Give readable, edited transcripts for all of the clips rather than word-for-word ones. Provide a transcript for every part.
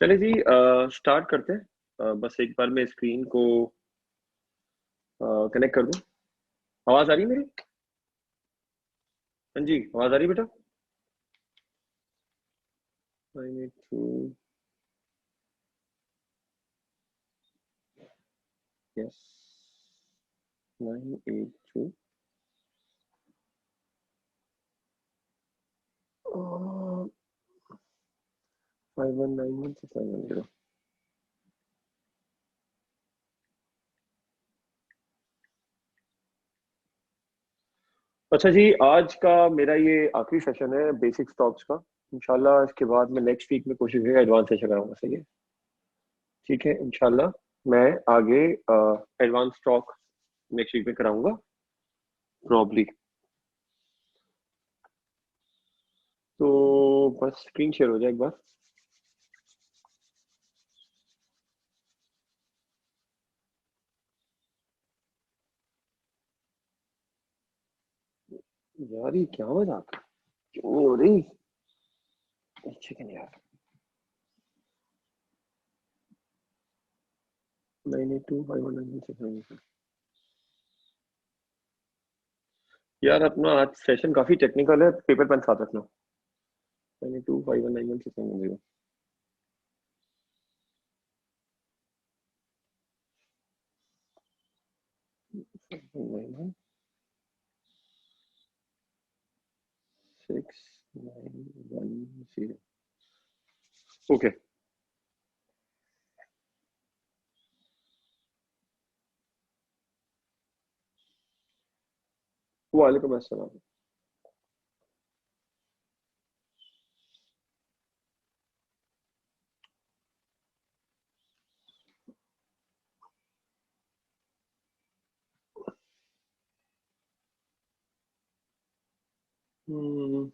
चले जी, स्टार्ट करते हैं। बस एक बार मैं स्क्रीन को कनेक्ट कर दूं। आवाज आ रही है मेरी? हाँ जी, आवाज आ रही है बेटा? 982। यस, 982। 5191 690। अच्छा जी, आज का मेरा ये आखिरी सेशन है बेसिक स्टॉक्स का। इंशाल्लाह इसके बाद मैं नेक्स्ट वीक में कोशिश करेंगे एडवांस सेशन कराऊंगा। सही है? ठीक है, इंशाल्लाह मैं आगे एडवांस स्टॉक नेक्स्ट वीक में कराऊंगा प्रॉब्ली। तो बस स्क्रीन शेयर हो जाए एक बार। यार ये क्या मजाक, क्यों नहीं हो रही? चिकन यार। 982 5191 690। यार अपना आज सेशन काफी टेक्निकल है, पेपर पेन साथ रखना। 982 5191 690। 691 ओके। वालेकुम अस्सलाम। हम्म,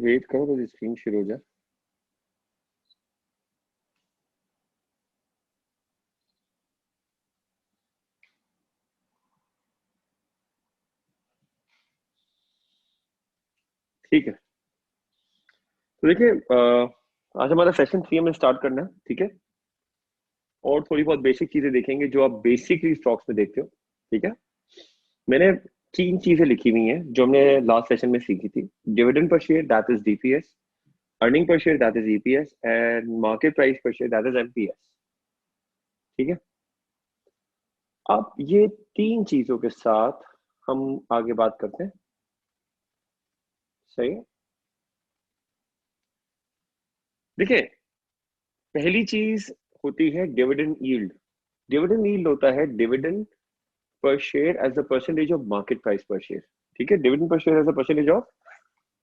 वेट करो तो स्क्रीन शुरू हो जाए। ठीक है, तो देखिए, आज हमारा सेशन 3 में स्टार्ट करना है। ठीक है, और थोड़ी बहुत बेसिक चीजें देखेंगे जो आप बेसिकली स्टॉक्स में देखते हो। ठीक है, मैंने 3 चीजें लिखी हुई हैं जो हमने लास्ट सेशन में सीखी थी। Dividend per share, that is DPS. Earning per share, that is EPS. And market price per share, that is MPS. ठीक है, अब ये 3 चीजों के साथ हम आगे बात करते हैं। सही है? देखिए, पहली चीज होती है डिविडेंड यील्ड। डिविडेंड यील्ड होता है dividend per share as a percentage of market price per share. ठीक है, dividend per share as a percentage of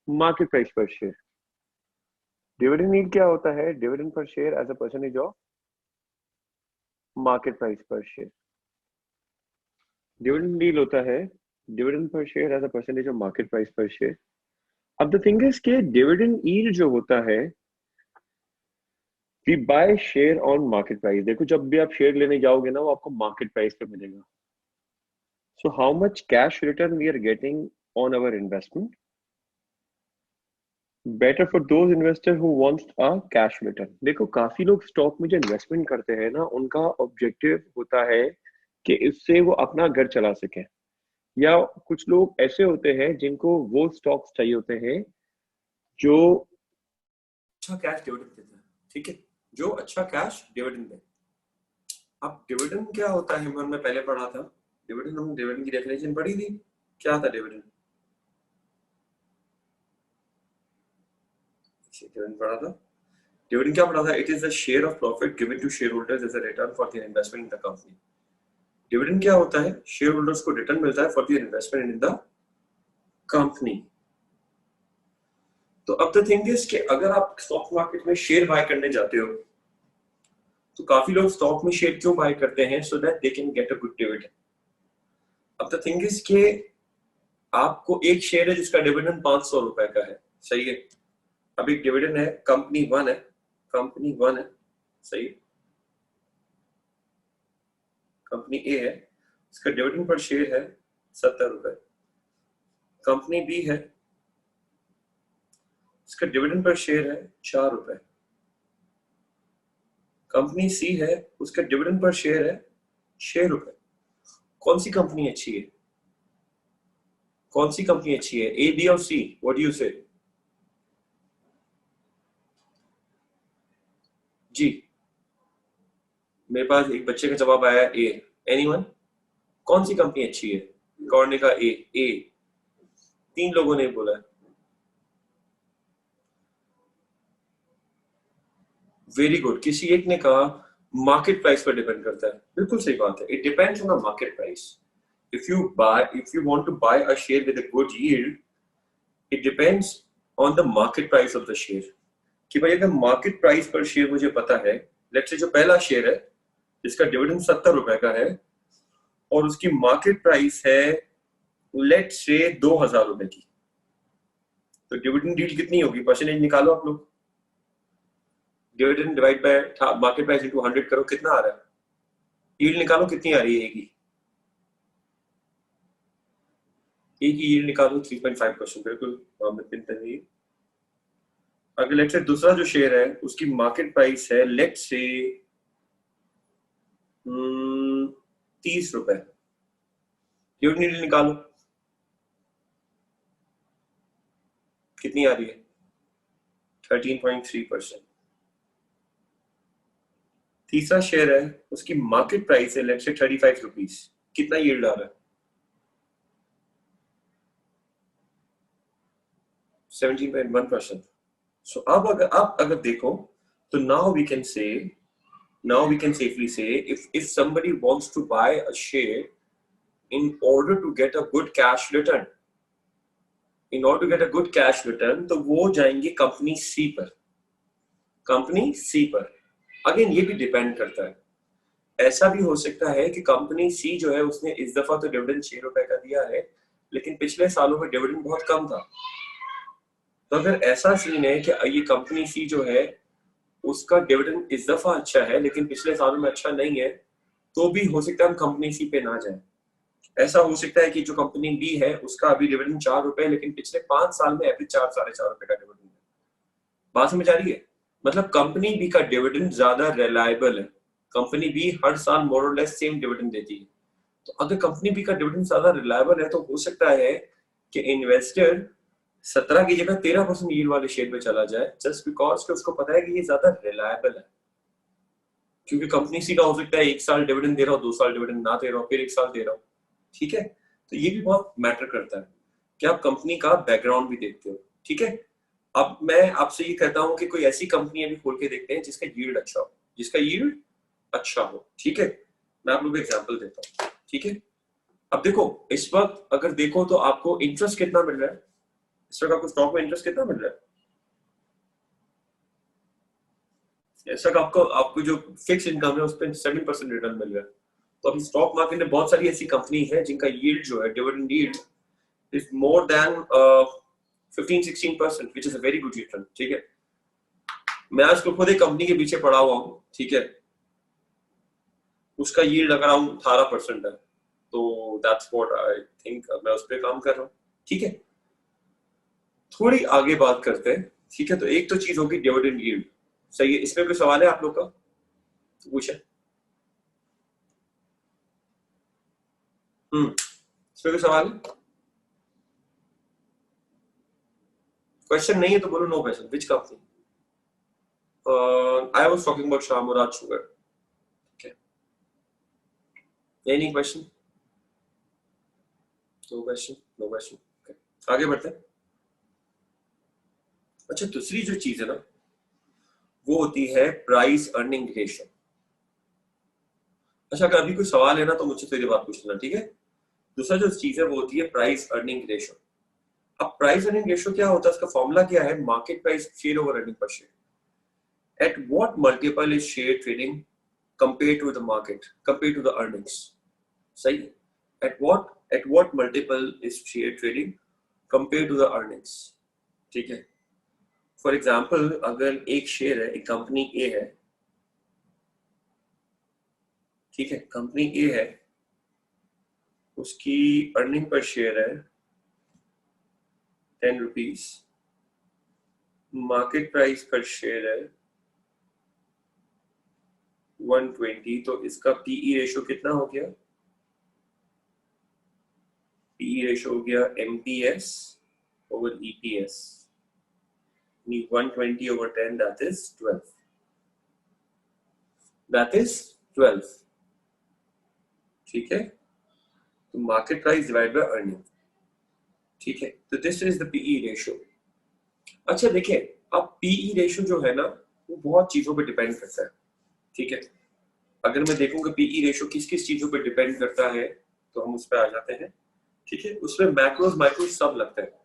market price per share. Dividend yield क्या होता है? Dividend per share as a percentage of market price per share. Dividend yield होता है dividend per share as a percentage of market price per share. अब the thing is के dividend yield जो होता है, we buy share on market price. देखो, जब भी आप शेयर लेने जाओगे ना, वो आपको मार्केट प्राइस पे मिलेगा। So how much cash return we are getting on our investment? Better for those investor who wants a cash return. देखो, काफी लोग स्टॉक में जो इन्वेस्टमेंट करते हैं ना, उनका ऑब्जेक्टिव होता है कि इससे वो अपना घर चला सके। या कुछ लोग ऐसे होते हैं जिनको वो स्टॉक्स चाहिए होते हैं जो अच्छा कैश डिविडेंड देता है। ठीक है, जो अच्छा कैश डिविडेंड दे। अब डिविडेंड क्या होता है, हमने पहले पढ़ा था। डिविडेंड, हम डिविडेंड की डेफिनेशन पढ़ी थी। क्या था डिविडेंड? डिविडेंड पढ़ा था। डिविडेंड क्या पढ़ा था? It is the share of profit given to share holders as a return for their investment in the company. Dividend क्या होता है? शेयर होल्डर्स को रिटर्न मिलता है for their investment in the company. तो अब द थिंग इज कि अगर आप स्टॉक मार्केट में शेयर बाय करने जाते हो, तो काफी लोग स्टॉक में शेयर क्यों बाय करते हैं? So that they can get a good dividend. अब द थिंग इज कि आपको एक शेयर है जिसका डिविडेंड 500 रुपए का है। सही है? अब एक डिविडेंड है, कंपनी वन है। कंपनी वन है। सही है? कंपनी ए है, इसका डिविडेंड पर शेयर है 70 रुपए। कंपनी बी है, इसका डिविडेंड पर शेयर है 4 रुपए। कंपनी सी है, उसका डिविडेंड पर शेयर है 6 रुपए। कौन सी कंपनी अच्छी है? कौन सी कंपनी अच्छी है, ए, बी और सी? व्हाट डू यू से? जी, मेरे पास एक बच्चे का जवाब आया ए। एनीवन? कौन सी कंपनी अच्छी है? कौन ने कहा ए? ए 3 लोगों ने बोला। Very good. किसी एक ने कहा मार्केट प्राइस पर डिपेंड करता है। बिल्कुल सही बात है, it depends on the market price. if you want to buy a share with a good yield, it depends on the market price of the share। कि भाई अगर मार्केट प्राइस पर शेयर मुझे पता है, लेट्स से जो पहला share है जिसका डिविडेंड 70 रुपए का है और उसकी मार्केट प्राइस है लेट्स से 2000 रुपए की, तो डिविडेंड यील्ड कितनी होगी? परसेंटेज निकालो आप लोग। Dividend divide by market price into 100 करो, कितना आ रहा है? यील्ड निकालो कितनी आ रही है की यील्ड निकालो 3.5%। बिल्कुल। अगर लेट्स से दूसरा जो शेयर है उसकी मार्केट प्राइस है लेट्स से 30 रुपए, डिविडेंड निकालो कितनी आ रही है? 13.3%। तीसरा शेयर है उसकी मार्केट प्राइस है लेट्स से 35 रुपीज, कितना यील्ड आ रहा है? 17.1%। सो अब अगर देखो तो now we can safely say if somebody wants to buy a share in order to get a good cash return, तो वो जाएंगे कंपनी सी पर। अगेन ये भी डिपेंड करता है, ऐसा भी हो सकता है कि कंपनी सी जो है उसने इस दफा तो डिविडेंड 6 रुपए का दिया है लेकिन पिछले सालों में डिविडेंड बहुत कम था। तो अगर ऐसा सीन है कि ये कंपनी सी जो है उसका डिविडेंड इस दफा अच्छा है लेकिन पिछले सालों में अच्छा नहीं है, तो भी हो सकता है हम कंपनी सी पे ना जाए। ऐसा हो सकता है कि जो कंपनी बी है उसका अभी डिविडेंड 4 रुपए लेकिन पिछले 5 साल में एवरेज 4-4.5 रुपए का डिविडेंड है। बात समझ आ रही है? मतलब कंपनी बी का डिविडेंड ज्यादा रिलायबल है। कंपनी बी हर साल मोर और लेस सेम डिविडेंड देती है। तो अगर कंपनी बी का डिविडेंड ज्यादा रिलायबल है तो हो सकता है कि इन्वेस्टर 17 की जगह 13% यील्ड वाले शेयर में चला जाए, जस्ट बिकॉज कि उसको पता है कि ये ज्यादा रिलायबल है। क्योंकि कंपनी सी का हो सकता है 1 साल डिविडेंड दे रहा हो, 2 साल डिविडेंड ना दे रहा हो, फिर 1 साल दे रहा हो। ठीक है, तो ये भी बहुत मैटर करता है कि आप कंपनी का बैकग्राउंड भी देखते हो। ठीक है, अब मैं आपसे ये कहता हूं कि कोई ऐसी कंपनी अभी खोल के देखते हैं जिसका यील्ड अच्छा हो। ठीक है, मैं आप लोगों को एग्जांपल देता हूं। ठीक है, अब देखो इस वक्त अगर देखो तो आपको इंटरेस्ट कितना मिल रहा है? इस वक्त आपको स्टॉक में इंटरेस्ट कितना मिल रहा है? इस वक्त आपको जो फिक्स इनकम है उस पर 7% रिटर्न मिल रहा है। तो अभी स्टॉक मार्केट में बहुत सारी ऐसी कंपनी है जिनका यील्ड जो है dividend yield is more than 15-16%, which is a very good return। ठीक है, मैं आज खुद एक कंपनी के पीछे पड़ा हुआ हूँ। ठीक है, उसका यील्ड अगर 18% है, तो दैट्स व्हाट आई थिंक मैं उस पर काम कर रहा हूँ। ठीक है, थोड़ी आगे बात करते हैं। ठीक है, तो एक तो चीज होगी डिविडेंड यील्ड। सही है, इसमें कोई सवाल है आप लोग का? तो पूछे। इसमें कोई सवाल है? क्वेश्चन नहीं है तो बोलो no question. Which company? I was talking about Shah Murad sugar. ठीक है, एनी क्वेश्चन? No question. आगे बढ़ते हैं। अच्छा, दूसरी जो चीज है ना वो होती है प्राइस अर्निंग रेशियो। अच्छा, अगर अभी कोई सवाल है ना तो मुझसे थोड़ी बात पूछ लेना। ठीक है, दूसरा जो चीज है वो होती है प्राइस अर्निंग रेशियो। अब प्राइस अर्निंग रेशियो क्या होता है? इसका फॉर्मूला क्या है? Market price share over earning per share. At what multiple is share trading compare to the market, compare to the earnings? सही है, at what multiple is share trading compare to the earnings. ठीक है, for example अगर एक share है, एक company ए है, ठीक है, कंपनी ए है, उसकी अर्निंग पर शेयर है 10 rupees, market price per share है 120, तो इसका पीई रेशियो कितना हो गया? पीई रेशियो हो गया MPS over EPS, 120 over 10, that is 12. That is 12. ठीक है, तो market price divide by earning. ठीक है, तो this is the PE ratio. अच्छा देखिए, अब पीई रेशियो जो है ना, वो बहुत चीजों पे डिपेंड करता है। ठीक है, अगर मैं देखूंगा पीई रेशियो किस किस चीजों पे डिपेंड करता है, तो हम उस पर आ जाते हैं। ठीक है, उसमें मैक्रोज माइक्रोज सब लगता है।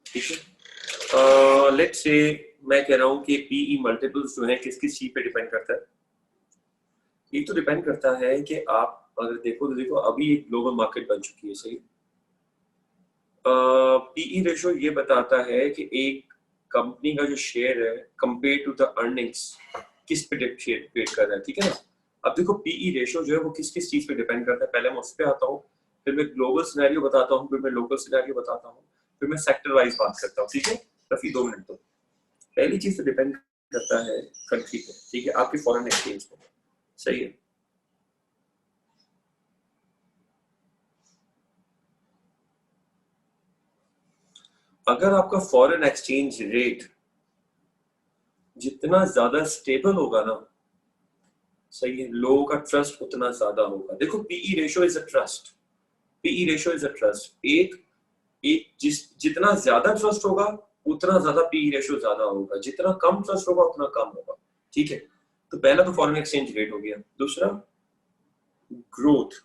ठीक है, लेट्स से मैं कह रहा हूं कि पीई मल्टीपल्स जो है किस किस चीज पे डिपेंड करता है। ये तो डिपेंड करता है कि आप अगर देखो तो देखो, अभी एक ग्लोबल मार्केट बन चुकी है, सही। पीई रेशियो ये बताता है कि एक कंपनी का जो शेयर है कंपेयर टू द अर्निंग्स किस पे डिपेंड कर रहा है। ठीक है ना, अब देखो पीई रेशियो जो है वो किस किस चीज पे डिपेंड करता है, पहले मैं उस पर आता हूँ, फिर मैं ग्लोबल सिनेरियो बताता हूँ, फिर मैं लोकल सिनेरियो बताता हूँ, फिर मैं सेक्टर वाइज बात करता हूँ। ठीक है, रफी 2 मिनट। तो पहली चीज तो डिपेंड करता है कंट्री पे। ठीक है, आपकी फॉरेन एक्सचेंज पे, सही है। अगर आपका फॉरेन एक्सचेंज रेट जितना ज्यादा स्टेबल होगा ना, सही है, लोगों का ट्रस्ट उतना ज्यादा होगा। देखो PE ratio is a trust, PE ratio is a trust. एक एक जितना ज्यादा ट्रस्ट होगा उतना ज्यादा पीई रेशियो ज्यादा होगा, जितना कम ट्रस्ट होगा उतना कम होगा। ठीक है, तो पहला तो फॉरेन एक्सचेंज रेट हो गया। दूसरा ग्रोथ,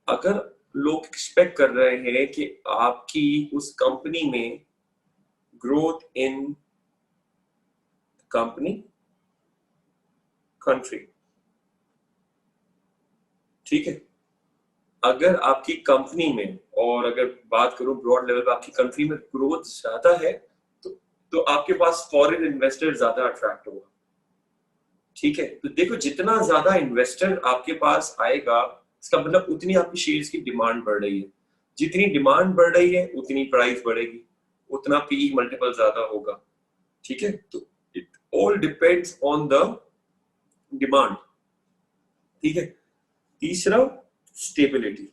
अगर लोग एक्सपेक्ट कर रहे हैं कि आपकी उस कंपनी में ग्रोथ इन कंपनी कंट्री, ठीक है, अगर आपकी कंपनी में, और अगर बात करूं ब्रॉड लेवल पे, आपकी कंट्री में ग्रोथ ज्यादा है तो आपके पास फॉरेन इन्वेस्टर ज्यादा अट्रैक्ट होगा। ठीक है, तो देखो जितना ज्यादा इन्वेस्टर आपके पास आएगा, इसका मतलब उतनी आपकी शेयर्स की डिमांड बढ़ रही है। जितनी डिमांड बढ़ रही है उतनी प्राइस बढ़ेगी, उतना पीई मल्टीपल ज्यादा होगा। ठीक है, तो it all depends on the demand. ठीक है, तीसरा स्टेबिलिटी।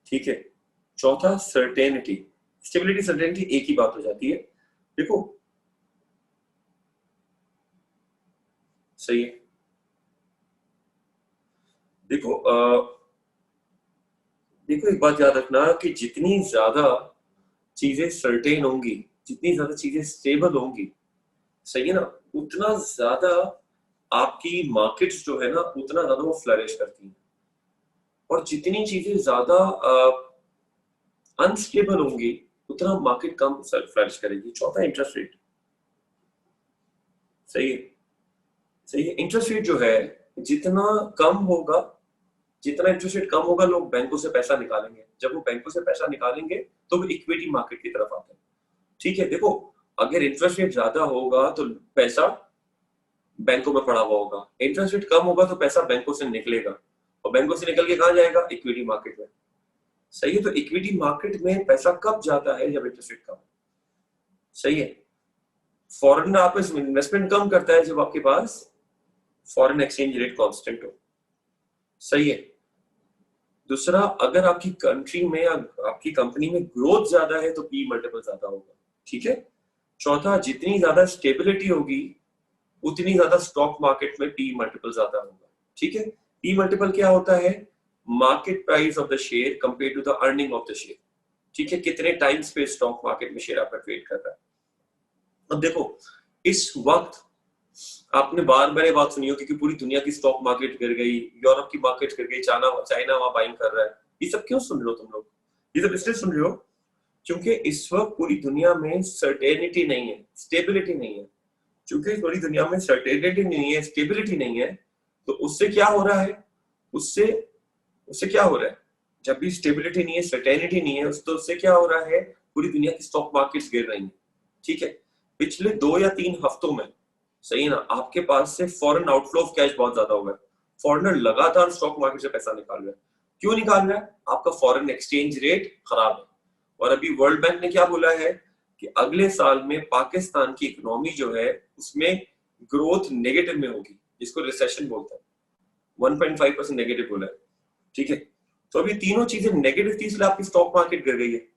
ठीक है, चौथा सर्टेनिटी। स्टेबिलिटी सर्टेनिटी एक ही बात हो जाती है। देखो सही है, देखो देखो एक बात याद रखना कि जितनी ज्यादा चीजें सर्टेन होंगी, जितनी ज्यादा चीजें स्टेबल होंगी, सही है ना, उतना ज्यादा आपकी मार्केट्स जो है ना उतना ज्यादा वो फ्लरिश करती हैं। और जितनी चीजें ज्यादा अनस्टेबल होंगी उतना मार्केट कम फ्लरिश करेगी। चौथा इंटरेस्ट रेट, सही है, सही है। इंटरेस्ट रेट जो है जितना कम होगा, जितना इंटरेस्ट रेट कम होगा, लोग बैंकों से पैसा निकालेंगे। जब वो बैंकों से पैसा निकालेंगे तो वो इक्विटी मार्केट की तरफ आते हैं। ठीक है, देखो अगर इंटरेस्ट रेट ज्यादा होगा तो पैसा बैंकों में पड़ा हुआ होगा, इंटरेस्ट रेट कम होगा तो पैसा बैंकों से निकलेगा, और बैंकों से निकल के कहाँ जाएगा? इक्विटी मार्केट में। सही है, तो इक्विटी मार्केट में पैसा कब जाता है? जब इंटरेस्ट रेट कम। सही है, फॉरेन में आपका इन्वेस्टमेंट कम करता है जब आपके पास फॉरेन एक्सचेंज रेट कांस्टेंट हो। सही है। दूसरा, अगर आपकी कंट्री में या आपकी कंपनी में ग्रोथ ज्यादा है तो पी मल्टीपल ज्यादा होगा। ठीक है। चौथा, जितनी ज्यादा स्टेबिलिटी होगी उतनी ज्यादा स्टॉक मार्केट में पी मल्टीपल ज्यादा होगा। ठीक है, पी मल्टीपल क्या होता है? Market price of the share compare to the earning of the share. ठीक है, कितने टाइम्स पे स्टॉक मार्केट में शेयर आपका ट्रेड कर रहा है। अब देखो इस वक्त आपने बार बार ये बात सुनी होगी कि पूरी दुनिया की स्टॉक मार्केट गिर गई, यूरोप की मार्केट गिर गई, चाइना वहां बाइंग कर रहा है। ये सब क्यों सुन रहे हो तुम लोग? ये सब इसलिए सुन रहे हो क्योंकि इस वक्त पूरी दुनिया में सर्टेनिटी नहीं है, स्टेबिलिटी नहीं है। क्योंकि पूरी दुनिया में सर्टेनिटी नहीं है, स्टेबिलिटी नहीं है, तो उससे क्या हो रहा है? उससे उससे क्या हो रहा है, जब भी स्टेबिलिटी नहीं है, सर्टेनिटी नहीं है, तो उससे क्या हो रहा है, पूरी दुनिया की स्टॉक मार्केट्स गिर रही हैं। ठीक है, पिछले 2 या 3 हफ्तों में, सही है ना, आपके पास से फॉरेन आउटफ्लो ऑफ कैश बहुत ज्यादा हुआ है। फॉरेनर लगातार स्टॉक मार्केट से पैसा निकाल रहा है। क्यों निकाल रहा है? आपका फॉरेन एक्सचेंज रेट खराब है। और अभी वर्ल्ड बैंक ने क्या बोला है कि अगले साल में पाकिस्तान की इकोनॉमी जो है उसमें ग्रोथ नेगेटिव में होगी, जिसको रिसेशन बोलते हैं। 1.5% नेगेटिव बोला है। ठीक है, तो अभी तीनों चीजें नेगेटिव थी, इसलिए आपकी स्टॉक मार्केट गिर गई है।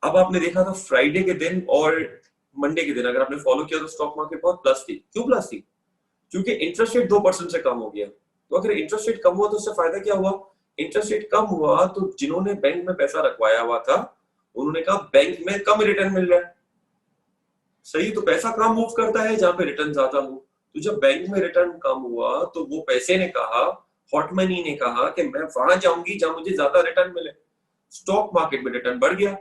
अब आपने देखा था फ्राइडे के दिन और मंडे के दिन, अगर आपने फॉलो किया तो स्टॉक मार्केट बहुत प्लस थी। क्यों प्लस थी? क्योंकि इंटरेस्ट रेट 2% से कम हो गया। तो अगर इंटरेस्ट रेट कम हुआ तो उससे फायदा क्या हुआ? इंटरेस्ट रेट कम हुआ तो जिन्होंने बैंक में पैसा रखवाया हुआ था उन्होंने कहा बैंक में कम रिटर्न मिल रहा है। सही, तो पैसा कम मूव करता है जहां पे रिटर्न ज्यादा हो। तो जब बैंक में रिटर्न कम हुआ तो वो पैसे ने कहा, हॉट मनी ने कहा कि मैं वहां जाऊंगी जहां मुझे ज्यादा रिटर्न मिले। स्टॉक मार्केट में रिटर्न बढ़ गया।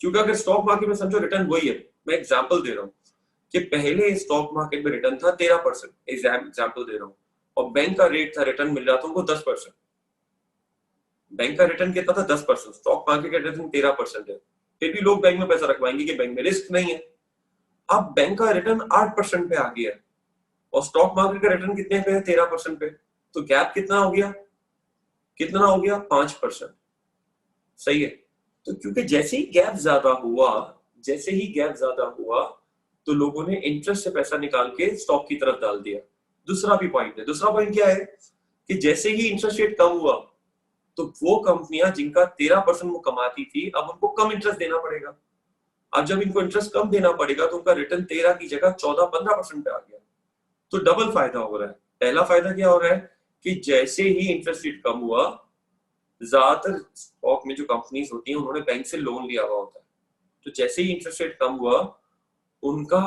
क्योंकि अगर स्टॉक मार्केट में समझो रिटर्न वही है, मैं एग्जांपल दे रहा हूँ कि पहले स्टॉक मार्केट में रिटर्न था 13%, एग्जांपल दे रहा हूँ, और बैंक का रेट था, रिटर्न मिल रहा था उनको 10%। बैंक का रिटर्न कितना था? 10%। स्टॉक मार्केट का रिटर्न 13% है। फिर भी लोग बैंक में पैसा रखवाएंगे कि बैंक में रिस्क नहीं है। अब बैंक का रिटर्न 8% पे आ गया और स्टॉक मार्केट का रिटर्न कितने पे है? 13% पे। तो गैप कितना हो गया? कितना हो गया? 5%। सही है। तो क्योंकि जैसे ही गैप ज्यादा हुआ, जैसे ही गैप ज्यादा हुआ तो लोगों ने इंटरेस्ट से पैसा निकाल के स्टॉक की तरफ डाल दिया। दूसरा भी पॉइंट है। दूसरा पॉइंट क्या है कि जैसे ही इंटरेस्ट रेट कम हुआ तो वो कंपनियां जिनका 13% वो कमाती थी, अब उनको कम इंटरेस्ट देना पड़ेगा। अब जब इनको इंटरेस्ट कम देना पड़ेगा तो उनका रिटर्न 13 की जगह 14-15% पे आ गया। तो डबल फायदा हो रहा है। पहला फायदा क्या हो रहा है कि जैसे ही इंटरेस्ट रेट कम हुआ, ज्यादातर स्टॉक में जो कंपनीज होती हैं उन्होंने बैंक से लोन लिया हुआ होता है, तो जैसे ही इंटरेस्ट रेट कम हुआ उनका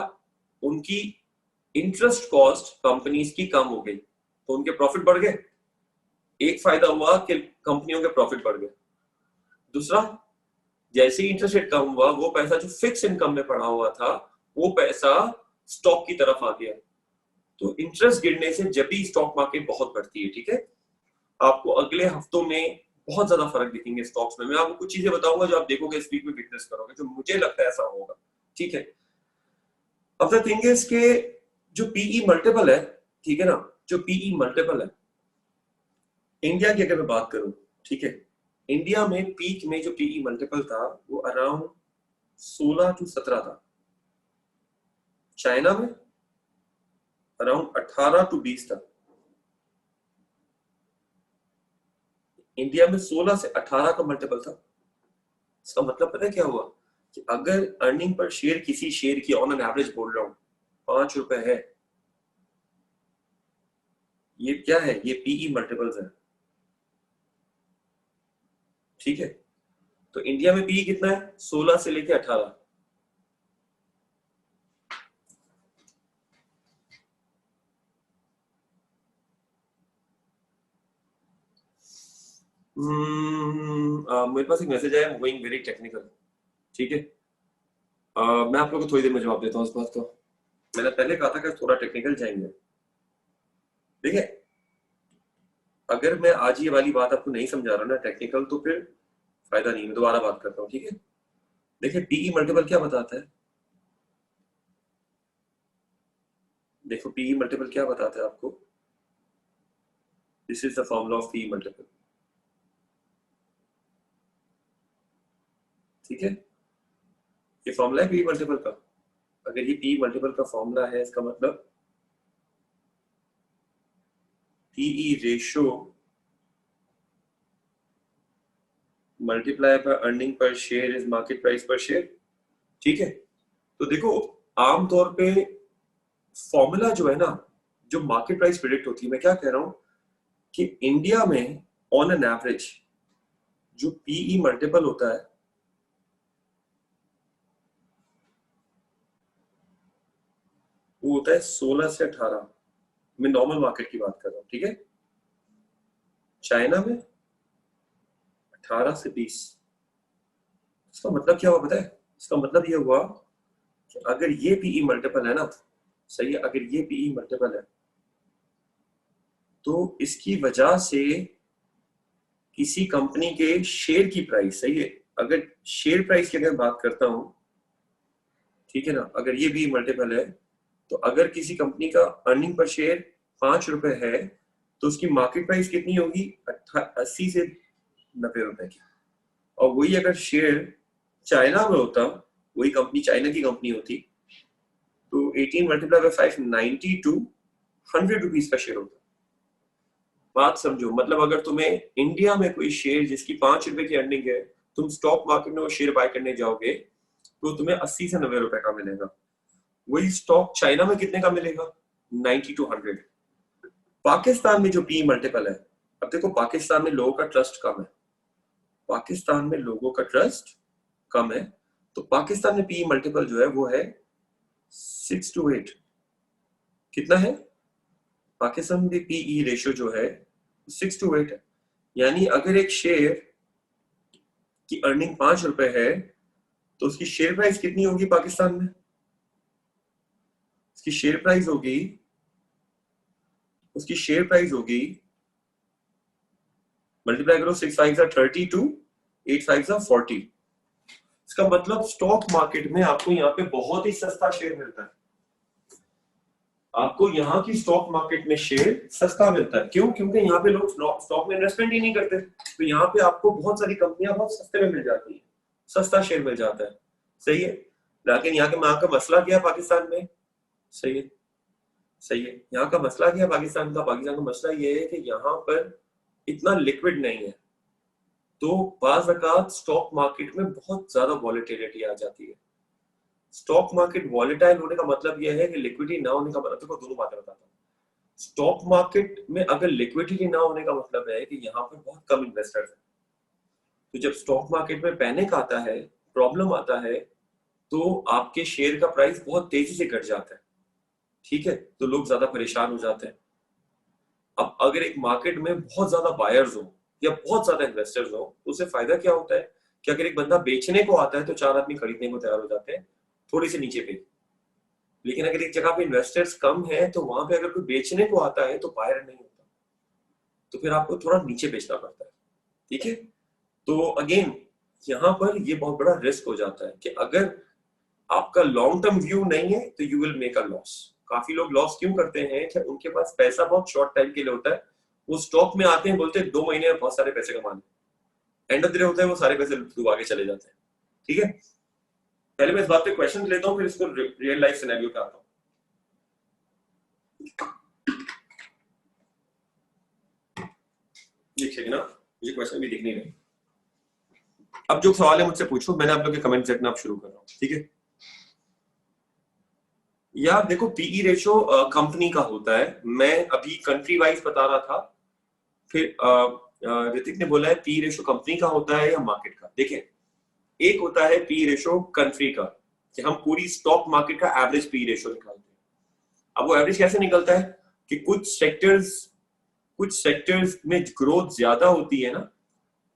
उनकी इंटरेस्ट कॉस्ट कंपनीज की कम हो गई, तो उनके प्रॉफिट बढ़ गए। एक फायदा हुआ कि कंपनियों के प्रॉफिट बढ़ गए। दूसरा, जैसे ही इंटरेस्ट रेट कम हुआ वो पैसा जो फिक्स इनकम में पड़ा हुआ था वो पैसा स्टॉक की तरफ आ गया। तो इंटरेस्ट गिरने से जब भी स्टॉक मार्केट बहुत बढ़ती है, ठीक है, आपको अगले हफ्तों में बहुत ज्यादा फर्क दिखेंगे स्टॉक्स में। मैं आपको कुछ चीजें बताऊंगा जो आप देखोगे, इस वीक में विटनेस करोगे, जो मुझे लगता है ऐसा होगा। ठीक है, अब द थिंग इज के जो पीई मल्टीपल है, ठीक है ना, जो पीई मल्टीपल है इंडिया की अगर मैं बात करूं, ठीक है, इंडिया में पीक में जो पीई मल्टीपल था वो अराउंड 16 to 17 था। चाइना में अराउंड 18 to 20 था। इंडिया में 16 से 18 का मल्टीपल था। इसका मतलब पता है क्या हुआ कि अगर अर्निंग पर शेयर किसी शेयर की ऑन एन एवरेज बोल रहा हूं 5 रुपए है, ये क्या है? ये पीई मल्टीपल्स है। ठीक है, तो इंडिया में पीई कितना है? 16 से लेके 18। मेरे पास एक मैसेज आया, गोइंग वेरी टेक्निकल। ठीक है, मैं आप लोगों को थोड़ी देर में जवाब देता हूँ इस बात को। मैंने पहले कहा था कि थोड़ा टेक्निकल जाएंगे। ठीक है, अगर मैं आज ये वाली बात आपको नहीं समझा रहा ना टेक्निकल, तो फिर फायदा नहीं। मैं दोबारा बात करता हूँ। ठीक है, देखिए पीई मल्टीपल क्या बताता है। देखो पीई मल्टीपल क्या बताता है आपको। This is the formula of PE multiple. ठीक है, ये फॉर्मूला है पीई मल्टीपल का। अगर ये पीई मल्टीपल का फॉर्मूला है, इसका मतलब PE ratio multiply by earning per share is market price per share. ठीक है, तो देखो आमतौर पे फॉर्मूला जो है ना, जो मार्केट प्राइस प्रिडिक्ट होती है, मैं क्या कह रहा हूं कि इंडिया में ऑन एन एवरेज जो पीई मल्टीपल होता है वो होता है 16 से 18। मैं नॉर्मल मार्केट की बात कर रहा हूं। ठीक है, चाइना में 18 से 20। इसका मतलब क्या हुआ पता है? इसका मतलब ये हुआ कि अगर ये पीई मल्टीपल है ना, सही है, अगर ये पीई मल्टीपल है तो इसकी वजह से किसी कंपनी के शेयर की प्राइस, सही है, अगर शेयर प्राइस की अगर बात करता हूं, ठीक है ना, अगर ये भी मल्टीपल है, तो अगर किसी कंपनी का अर्निंग पर शेयर 5 रुपए है तो उसकी मार्केट प्राइस कितनी होगी? 80 से 90 रुपए की। और वही अगर शेयर चाइना में होता, वही कंपनी चाइना की कंपनी होती, तो 18 मल्टीप्लाई बाय 5, 92 टू 100 रुपीज का शेयर होता। बात समझो, मतलब अगर तुम्हें इंडिया में कोई शेयर जिसकी 5 रुपए की अर्निंग है, तुम स्टॉक मार्केट में वो शेयर बाय करने जाओगे तो तुम्हें 80 से 90 रुपए का मिलेगा। वही स्टॉक चाइना में कितने का मिलेगा? 90 टू 100। पाकिस्तान में जो पी मल्टीपल है, अब देखो पाकिस्तान में लोगों का ट्रस्ट कम है, पाकिस्तान में लोगों का ट्रस्ट कम है, तो पाकिस्तान में पी मल्टीपल जो है वो है 6 टू 8। कितना है पाकिस्तान में? पीई रेशियो जो है 6 टू 8 है। यानी अगर एक शेयर की अर्निंग 5 रुपए है तो उसकी शेयर प्राइस कितनी होगी पाकिस्तान में? उसकी शेयर प्राइस होगी, उसकी शेयर प्राइस होगी, मल्टीप्लाई करो, 6 5 32, 8 5 40। इसका मतलब स्टॉक मार्केट में आपको यहाँ पे बहुत ही सस्ता शेयर मिलता है। आपको यहाँ की स्टॉक मार्केट में शेयर सस्ता मिलता है। क्यों? क्योंकि यहाँ पे लोग स्टॉक में इन्वेस्टमेंट ही नहीं करते, तो यहाँ पे आपको बहुत सारी कंपनियां बहुत सस्ते में मिल जाती है, सस्ता शेयर मिल जाता है, सही है। लेकिन यहाँ का मसला क्या है पाकिस्तान में? सही है, सही है, यहाँ का मसला क्या है पाकिस्तान का? पाकिस्तान का मसला ये है कि यहाँ पर इतना लिक्विड नहीं है, तो बाज़ औक़ात स्टॉक मार्केट में बहुत ज्यादा वॉलेटिलिटी आ जाती है। स्टॉक मार्केट वॉलेटाइल होने का मतलब यह है कि लिक्विडिटी ना होने का मतलब, देखो दोनों बातें बताता हूँ। स्टॉक मार्केट में अगर लिक्विडिटी ना होने का मतलब है कि यहाँ पर बहुत कम इन्वेस्टर्स हैं, तो जब स्टॉक मार्केट में पैनिक आता है, प्रॉब्लम आता है, तो आपके शेयर का प्राइस बहुत तेजी से घट जाता है, ठीक है, तो लोग ज्यादा परेशान हो जाते हैं। अब अगर एक मार्केट में बहुत ज्यादा बायर्स हो या बहुत ज्यादा इन्वेस्टर्स हो, तो उससे फायदा क्या होता है कि अगर एक बंदा बेचने को आता है तो 4 आदमी खरीदने को तैयार हो जाते हैं थोड़ी सी नीचे पे। लेकिन अगर एक जगह पे इन्वेस्टर्स कम है तो वहां पे अगर कोई बेचने को आता है तो बायर नहीं होता, तो फिर आपको थोड़ा नीचे बेचना पड़ता है, ठीक है। तो अगेन यहाँ पर ये बहुत बड़ा रिस्क हो जाता है कि अगर आपका लॉन्ग टर्म व्यू नहीं है तो you will make a loss. काफी लोग लॉस क्यों करते हैं कि उनके पास पैसा बहुत शॉर्ट टाइम के लिए होता है, वो स्टॉक में आते हैं, बोलते हैं 2 महीने में बहुत सारे पैसे कमाने, एंड ऑफ द डे होता है वो सारे पैसे डुबा के चले जाते हैं, ठीक है। पहले मैं इस बात पे क्वेश्चन लेता हूँ, फिर इसको रियल लाइफ सिनेरियो पे आता हूँ। देखिए ना, मुझे क्वेश्चन भी दिख नहीं रहे। अब जो सवाल है मुझसे पूछो, मैंने आप लोग के कमेंट देखना अब शुरू कर रहा हूँ, ठीक है। यार देखो, पीई रेशियो कंपनी का होता है, मैं अभी कंट्री वाइज बता रहा था, फिर ऋतिक ने बोला है पी रेशियो कंपनी का होता है या मार्केट का। देखिए, एक होता है पी रेशियो कंट्री का, कि हम पूरी स्टॉक मार्केट का एवरेज पी रेशियो निकालते हैं। अब वो एवरेज कैसे निकलता है कि कुछ सेक्टर्स में ग्रोथ ज्यादा होती है ना,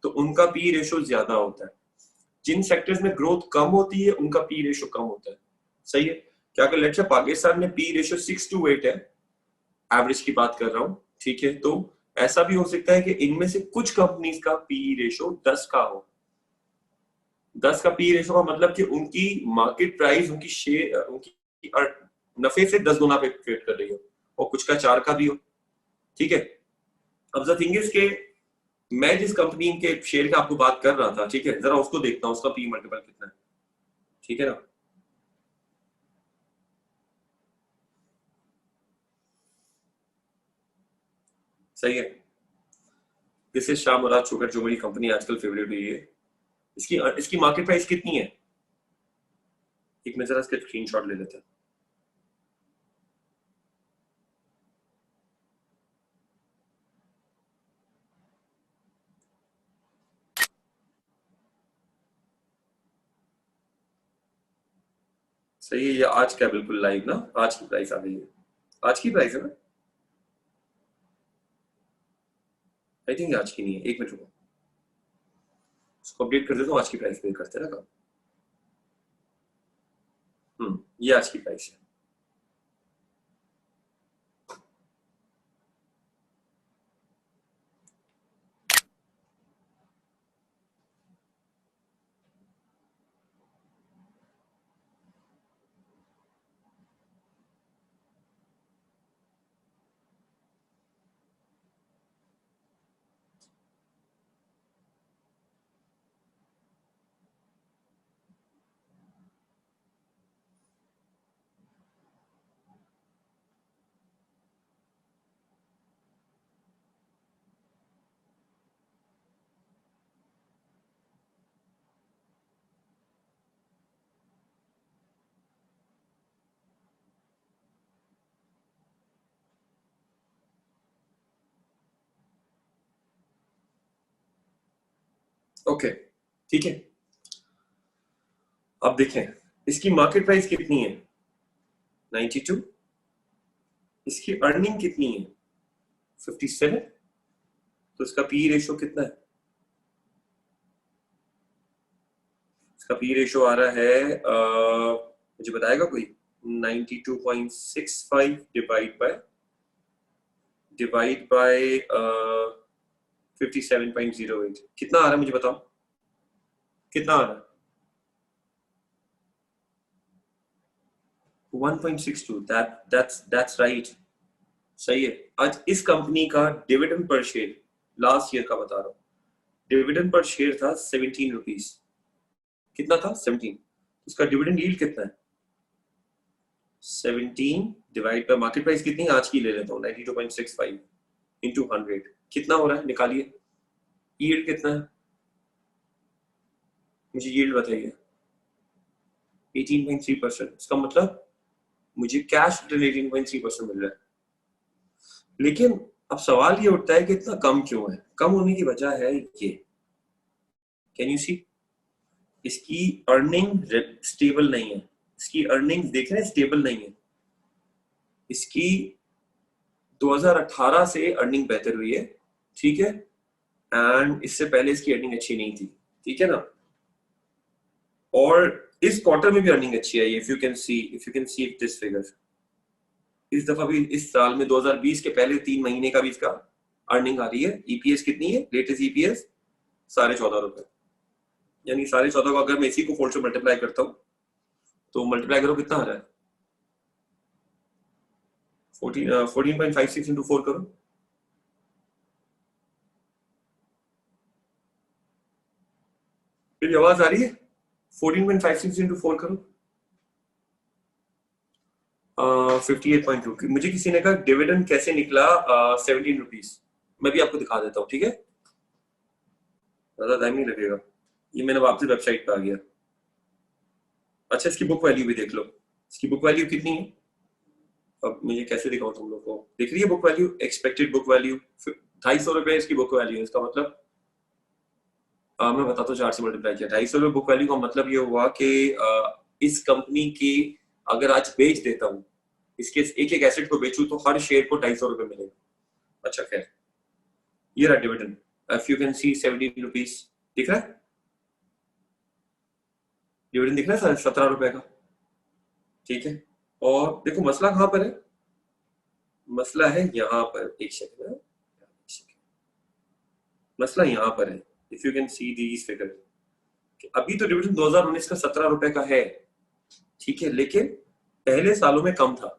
तो उनका पी रेशियो ज्यादा होता है। जिन सेक्टर्स में ग्रोथ कम होती है उनका पी रेशियो कम होता है, सही है। क्या अगर लेट्स से पाकिस्तान में पी रेशियो 6 टू 8 है, एवरेज की बात कर रहा हूं, ठीक है, तो ऐसा भी हो सकता है कि इनमें से कुछ कंपनीज का पी रेशियो 10 का हो। 10 का पी रेशियो का मतलब कि उनकी मार्केट प्राइस, उनकी शेयर, उनकी नफे से 10 गुना पे ट्रेड कर रही हो, और कुछ का 4 का भी हो, ठीक है। अब द थिंग इज के मैं जिस कंपनी के शेयर की आपको बात कर रहा था, ठीक है, जरा उसको देखता हूं, उसका पी मल्टीपल कितना है, ठीक है ना। सही है, this is Shah Murad sugar, जो मेरी कंपनी आजकल फेवरेट हुई है। इसकी इसकी मार्केट प्राइस कितनी है? एक मैं जरा इसका स्क्रीनशॉट ले लेता हूं। सही है, ये आज का बिल्कुल लाइव ना, आज की प्राइस आ गई है, आज की प्राइस है ना, आई थिंक आज की नहीं है, एक मिनट रुको, इसको अपडेट कर देता हूँ, आज की प्राइस पे करते हैं ना काम। ये आज की प्राइस है। ओके, ठीक है। अब देखें इसकी मार्केट प्राइस कितनी है 92, इसकी अर्निंग कितनी है 57, तो इसका पी रेशो कितना है? इसका पी रेशो आ रहा है मुझे बताएगा कोई? 92.65 डिवाइड बाय 57.08, कितना आ रहा है मुझे बताओ, कितना आ रहा है? 1.62, that's right, सही है। आज इस कंपनी का dividend per share last year का बता रहा हूँ, डिविडेंड पर शेयर था 17 रुपीज, कितना था 17, उसका डिविडेंड यील्ड कितना है 17 डिवाइड बाय मार्केट प्राइस कितनी आज की ले लेता हूँ 92.65 इंटू 100, कितना हो रहा है निकालिए, यील्ड कितना है मुझे यील्ड बताइए, 18.3%, इसका मतलब मुझे कैश रिटर्न 18.3% मिल रहा है। लेकिन अब सवाल ये उठता है कि इतना कम क्यों है? कम होने की वजह है ये, कैन यू सी, इसकी अर्निंग स्टेबल नहीं है, इसकी अर्निंग देख रहे हैं स्टेबल नहीं है। इसकी 2018 से अर्निंग बेहतर हुई है, ठीक है, एंड इससे पहले इसकी अर्निंग अच्छी नहीं थी, ठीक है ना, और इस क्वार्टर में भी अर्निंग अच्छी है, if you can see this figure, इस दफा भी इस साल में 2020 के पहले 3 महीने का भी इसका अर्निंग आ रही है। ईपीएस कितनी है लेटेस्ट ईपीएस 14.5 रुपए, यानी 14.5 को अगर मैं इसी को 4 से मल्टीप्लाई करता हूँ तो मल्टीप्लाई करो कितना आ रहा है 14.56 इंटू 4 करो, मेरी आवाज आ रही है? 14.56 इंटू 4 करो 58.2। मुझे किसी ने कहा डिविडेंड कैसे निकला 17 रुपीज, मैं भी आपको दिखा देता हूँ, ठीक है, ज्यादा टाइम नहीं लगेगा, ये मैंने वापस वेबसाइट पे आ गया। अच्छा इसकी बुक वैल्यू भी देख लो, इसकी बुक वैल्यू कितनी है, अब मुझे कैसे दिखाऊं तुम लोग को, देख रही है book value, expected book value 250 रुपए इसकी बुक वैल्यू है, इसका मतलब मैं बताता हूँ 4 से मल्टीप्लाई किया, 250 रुपए बुक वैल्यू का मतलब ये हुआ कि इस कंपनी की अगर आज बेच देता हूँ, इसके एक एक एसेट को बेचूं तो हर शेयर को 250 रुपए मिलेगा। अच्छा खैर, ये रहा dividend, if you can see 17 rupees दिख रहा है, डिविडेंड दिख रहा है 17 रुपए का, ठीक है, और देखो मसला कहां पर है, मसला है यहाँ पर, एक सेकंड, मसला यहाँ पर है, if you can see these figure, अभी तो डिविडेंड 2019 का 17 रुपए का है, ठीक है, लेकिन पहले सालों में कम था,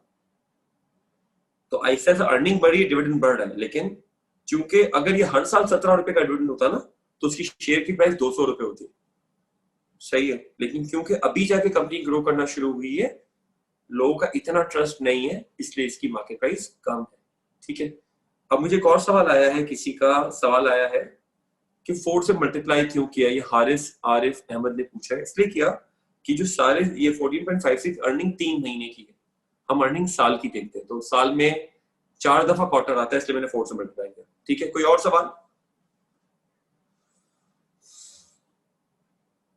तो ऐसा अर्निंग बढ़ी डिविडेंड बढ़ रहा है, लेकिन क्योंकि अगर ये हर साल 17 रुपए का डिविडेंड होता ना तो उसकी शेयर की प्राइस 200 रुपए होती, सही है, लेकिन क्योंकि अभी जाके कंपनी ग्रो करना शुरू हुई है, लोगों का इतना ट्रस्ट नहीं है, इसलिए इसकी मार्केट प्राइस कम है, ठीक है। अब मुझे एक और सवाल आया है, किसी का सवाल आया है कि 4 से मल्टीप्लाई क्यों किया, ये हारिस आरिफ अहमद ने पूछा है, इसलिए किया कि जो सारे ये 14.56 अर्निंग 3 महीने की है, हम अर्निंग साल की देखते हैं, तो साल में 4 दफा क्वार्टर आता है, इसलिए मैंने 4 से मल्टीप्लाई किया, ठीक है। कोई और सवाल?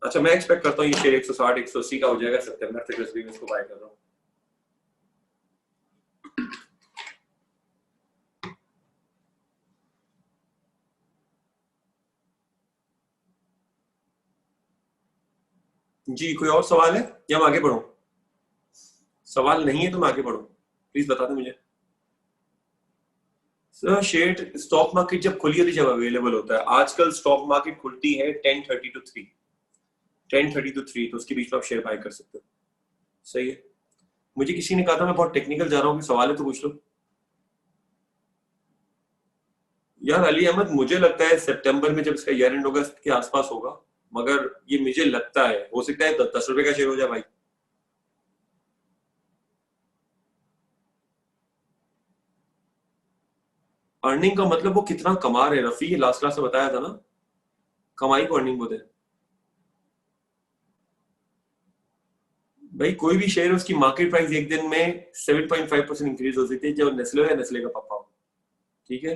अच्छा मैं एक्सपेक्ट करता हूँ ये शेयर 160 180 का हो जाएगा सितंबर तक, इसलिए मैं इसको बाय कर रहा हूँ। जी कोई और सवाल है या मैं आगे बढ़ूं? सवाल नहीं है तो मैं आगे बढ़ूं, प्लीज बता दो मुझे। सर शेयर स्टॉक मार्केट जब खुली होती जब अवेलेबल होता है, आजकल स्टॉक मार्केट खुलती है 10:30 to 3, 10:30 to 3, तो उसके बीच में आप शेयर बाय कर सकते हो, सही है। मुझे किसी ने कहा था मैं बहुत टेक्निकल जा रहा हूँ, सवाल है तो पूछ लो। यार अली अहमद, मुझे लगता है सितंबर में जब इसका ईयर एंड होगा के आसपास होगा, मगर ये मुझे लगता है, हो सकता है 10 रुपए का शेयर हो जाए भाई। अर्निंग का मतलब वो कितना कमा रहे, रफी लास्ट क्लास में बताया था ना, कमाई को अर्निंग बोलते हैं भाई। कोई भी शेयर उसकी मार्केट प्राइस एक दिन में 7.5% इंक्रीज हो सकती है, जो नेस्ले है, नेस्ले का पापा हो, ठीक है।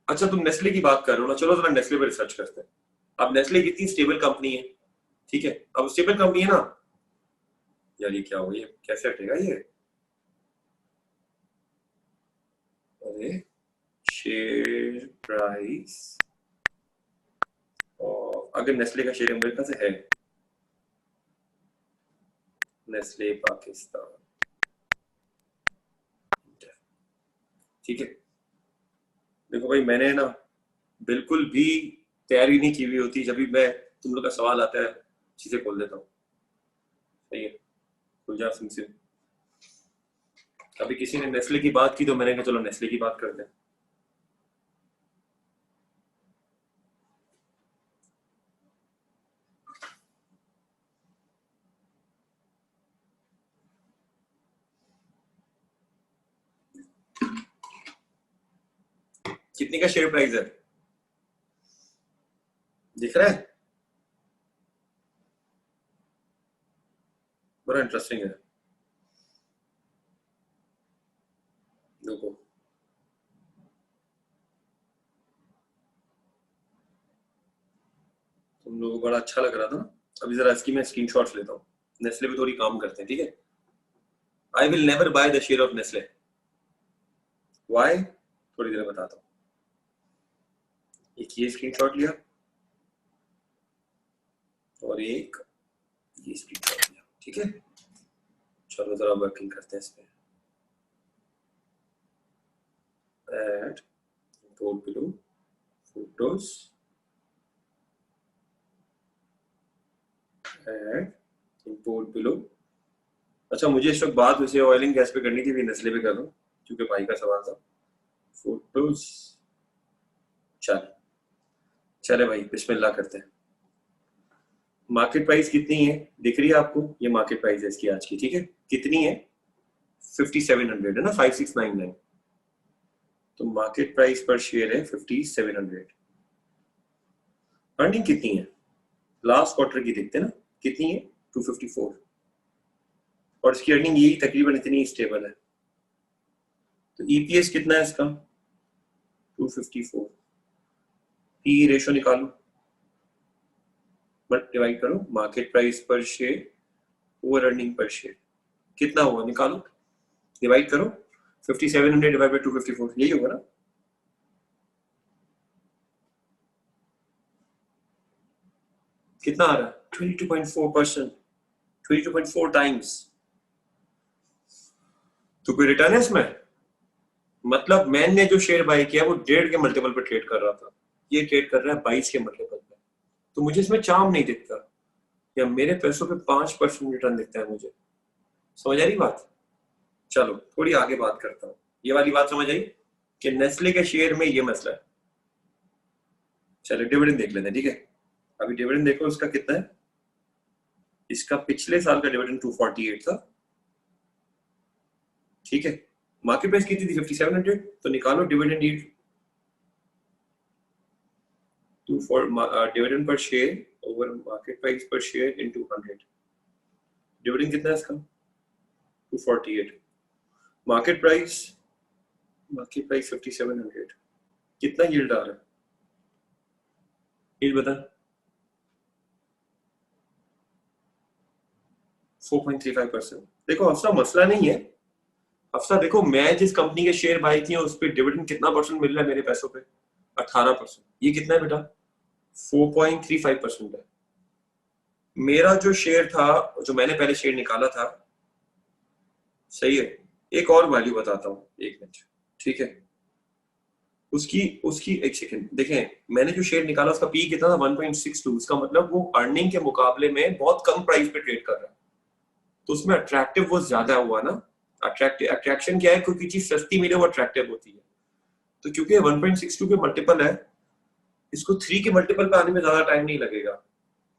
अच्छा तुम नेस्ले की बात कर रहे हो ना, चलो जरा नेस्ले पे रिसर्च करते हैं। अब नेस्ले कितनी स्टेबल कंपनी है, ठीक है, अब स्टेबल कंपनी है ना यार, ये क्या हो गया, कैसे हटेगा ये, अरे शेयर प्राइस, और अगर नेस्ले का शेयर अमेरिका से है, नेस्ले पाकिस्तान, ठीक है। देखो भाई मैंने ना बिल्कुल भी तैयारी नहीं की हुई होती, जब भी मैं तुम लोग का सवाल आता है चीजें खोल देता हूँ, सही है, खुल जा सिंह से। अभी किसी ने नेस्ले की बात की तो मैंने कहा चलो नेस्ले की बात करते हैं। कितने का शेयर प्राइस है दिख रहा है, बड़ा इंटरेस्टिंग है, देखो तुम लोगों को बड़ा अच्छा लग रहा था ना। अभी जरा इसकी मैं स्क्रीनशॉट्स लेता हूँ, नेस्ले पे थोड़ी काम करते हैं, ठीक है। I will never buy the share of Nestle, why थोड़ी देर में बताता हूँ। एक ये स्क्रीनशॉट लिया और एक ये स्क्रीनशॉट लिया, ठीक है। चलो जरा वर्किंग करते हैं इस पे, add import below photos, add import below। अच्छा मुझे इस वक्त बात वैसे ऑयल एंड गैस पे करनी थी, भी नेस्ले पे कर दूं क्योंकि भाई का सवाल था। फोटोज, चल चले भाई बिस्मिल्लाह करते हैं। मार्केट प्राइस कितनी है दिख रही है आपको, ये मार्केट प्राइस है इसकी आज की, ठीक है। कितनी है 5700 है ना, 5699। तो मार्केट प्राइस पर शेयर है 5700। अर्निंग कितनी है लास्ट क्वार्टर की देखते हैं ना, कितनी है 254, और इसकी अर्निंग यही तकरीबन इतनी स्टेबल है। तो ईपीएस कितना है इसका 254, पी रेशो निकालो, बट डिवाइड करो market price per share over earning per share, कितना हुआ निकालो, डिवाइड करो 5700 डिवाइड बाय 254, यही होगा ना। कितना आ रहा है 22.4%, 22.4 टाइम्स। तो कोई रिटर्न है इसमें, मतलब मैंने जो शेयर बाय किया वो 1.5 के मल्टीपल पे ट्रेड कर रहा था, ये ट्रेड कर रहा है 22 के मल्टीपल पे। तो मुझे इसमें चार्म नहीं दिखता, या मेरे पैसों पे 5% रिटर्न दिखता है मुझे, समझ आ रही बात। चलो थोड़ी आगे बात करता हूँ, ये वाली बात समझ आई कि नेस्ले के शेयर में ये मसला है। चलो डिविडेंड देख लेते हैं, ठीक है। अभी डिविडेंड देखो इसका कितना है, इसका पिछले साल का डिविडेंड 248 था, ठीक है। मार्केट प्राइस कितनी थी 5700, तो निकालो dividend yield, dividend per share over market price per share into 100। Dividend कितना है इसका 248, मार्केट प्राइस 5700, कितना यील्ड आ रहा है, यील्ड बता। 4.35%। देखो अफसा मसला नहीं है, अफसा देखो मैं जिस कंपनी के शेयर बाय किए उस पर डिविडेंड कितना परसेंट मिल रहा है मेरे पैसों पे, 18%। ये कितना है बेटा 4.35% है। मेरा जो शेयर था, जो मैंने पहले शेयर निकाला था, सही है, एक और वैल्यू बताता हूँ, एक मिनट, ठीक है। उसकी उसकी एक सेकंड देखें, मैंने जो शेयर निकाला उसका पी कितना था 1.62, उसका मतलब वो अर्निंग के मुकाबले में बहुत कम प्राइस पे ट्रेड कर रहा है, तो उसमें अट्रैक्टिव वो ज्यादा हुआ ना। अट्रैक्शन क्या है, कोई चीज सस्ती मिले वो अट्रैक्टिव होती है। तो क्योंकि 1.62 के मल्टीपल है, इसको 3 के मल्टीपल पे आने में ज्यादा टाइम नहीं लगेगा,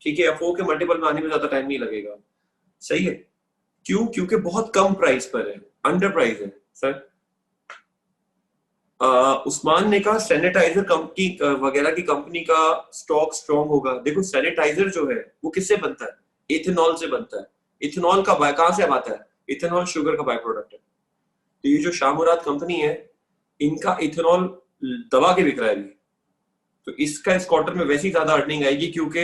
ठीक है, या 4 के मल्टीपल में आने में ज्यादा टाइम नहीं लगेगा, सही है। क्यों, क्योंकि बहुत कम प्राइस पर है, अंडर प्राइस है सर। उस्मान ने कहा सैनिटाइजर कंपनी वगैरह की कंपनी का स्टॉक स्ट्रॉन्ग होगा। देखो सैनिटाइजर जो है वो किससे बनता है, इथेनॉल से बनता है। इथेनॉल का कहां से आता है, इथेनॉल शुगर का बाय प्रोडक्ट है। तो ये जो शाह मुराद कंपनी है, इनका इथेनॉल दबा के बिक रहा है अभी, तो इसका इस क्वार्टर में वैसी ज्यादा अर्निंग आएगी क्योंकि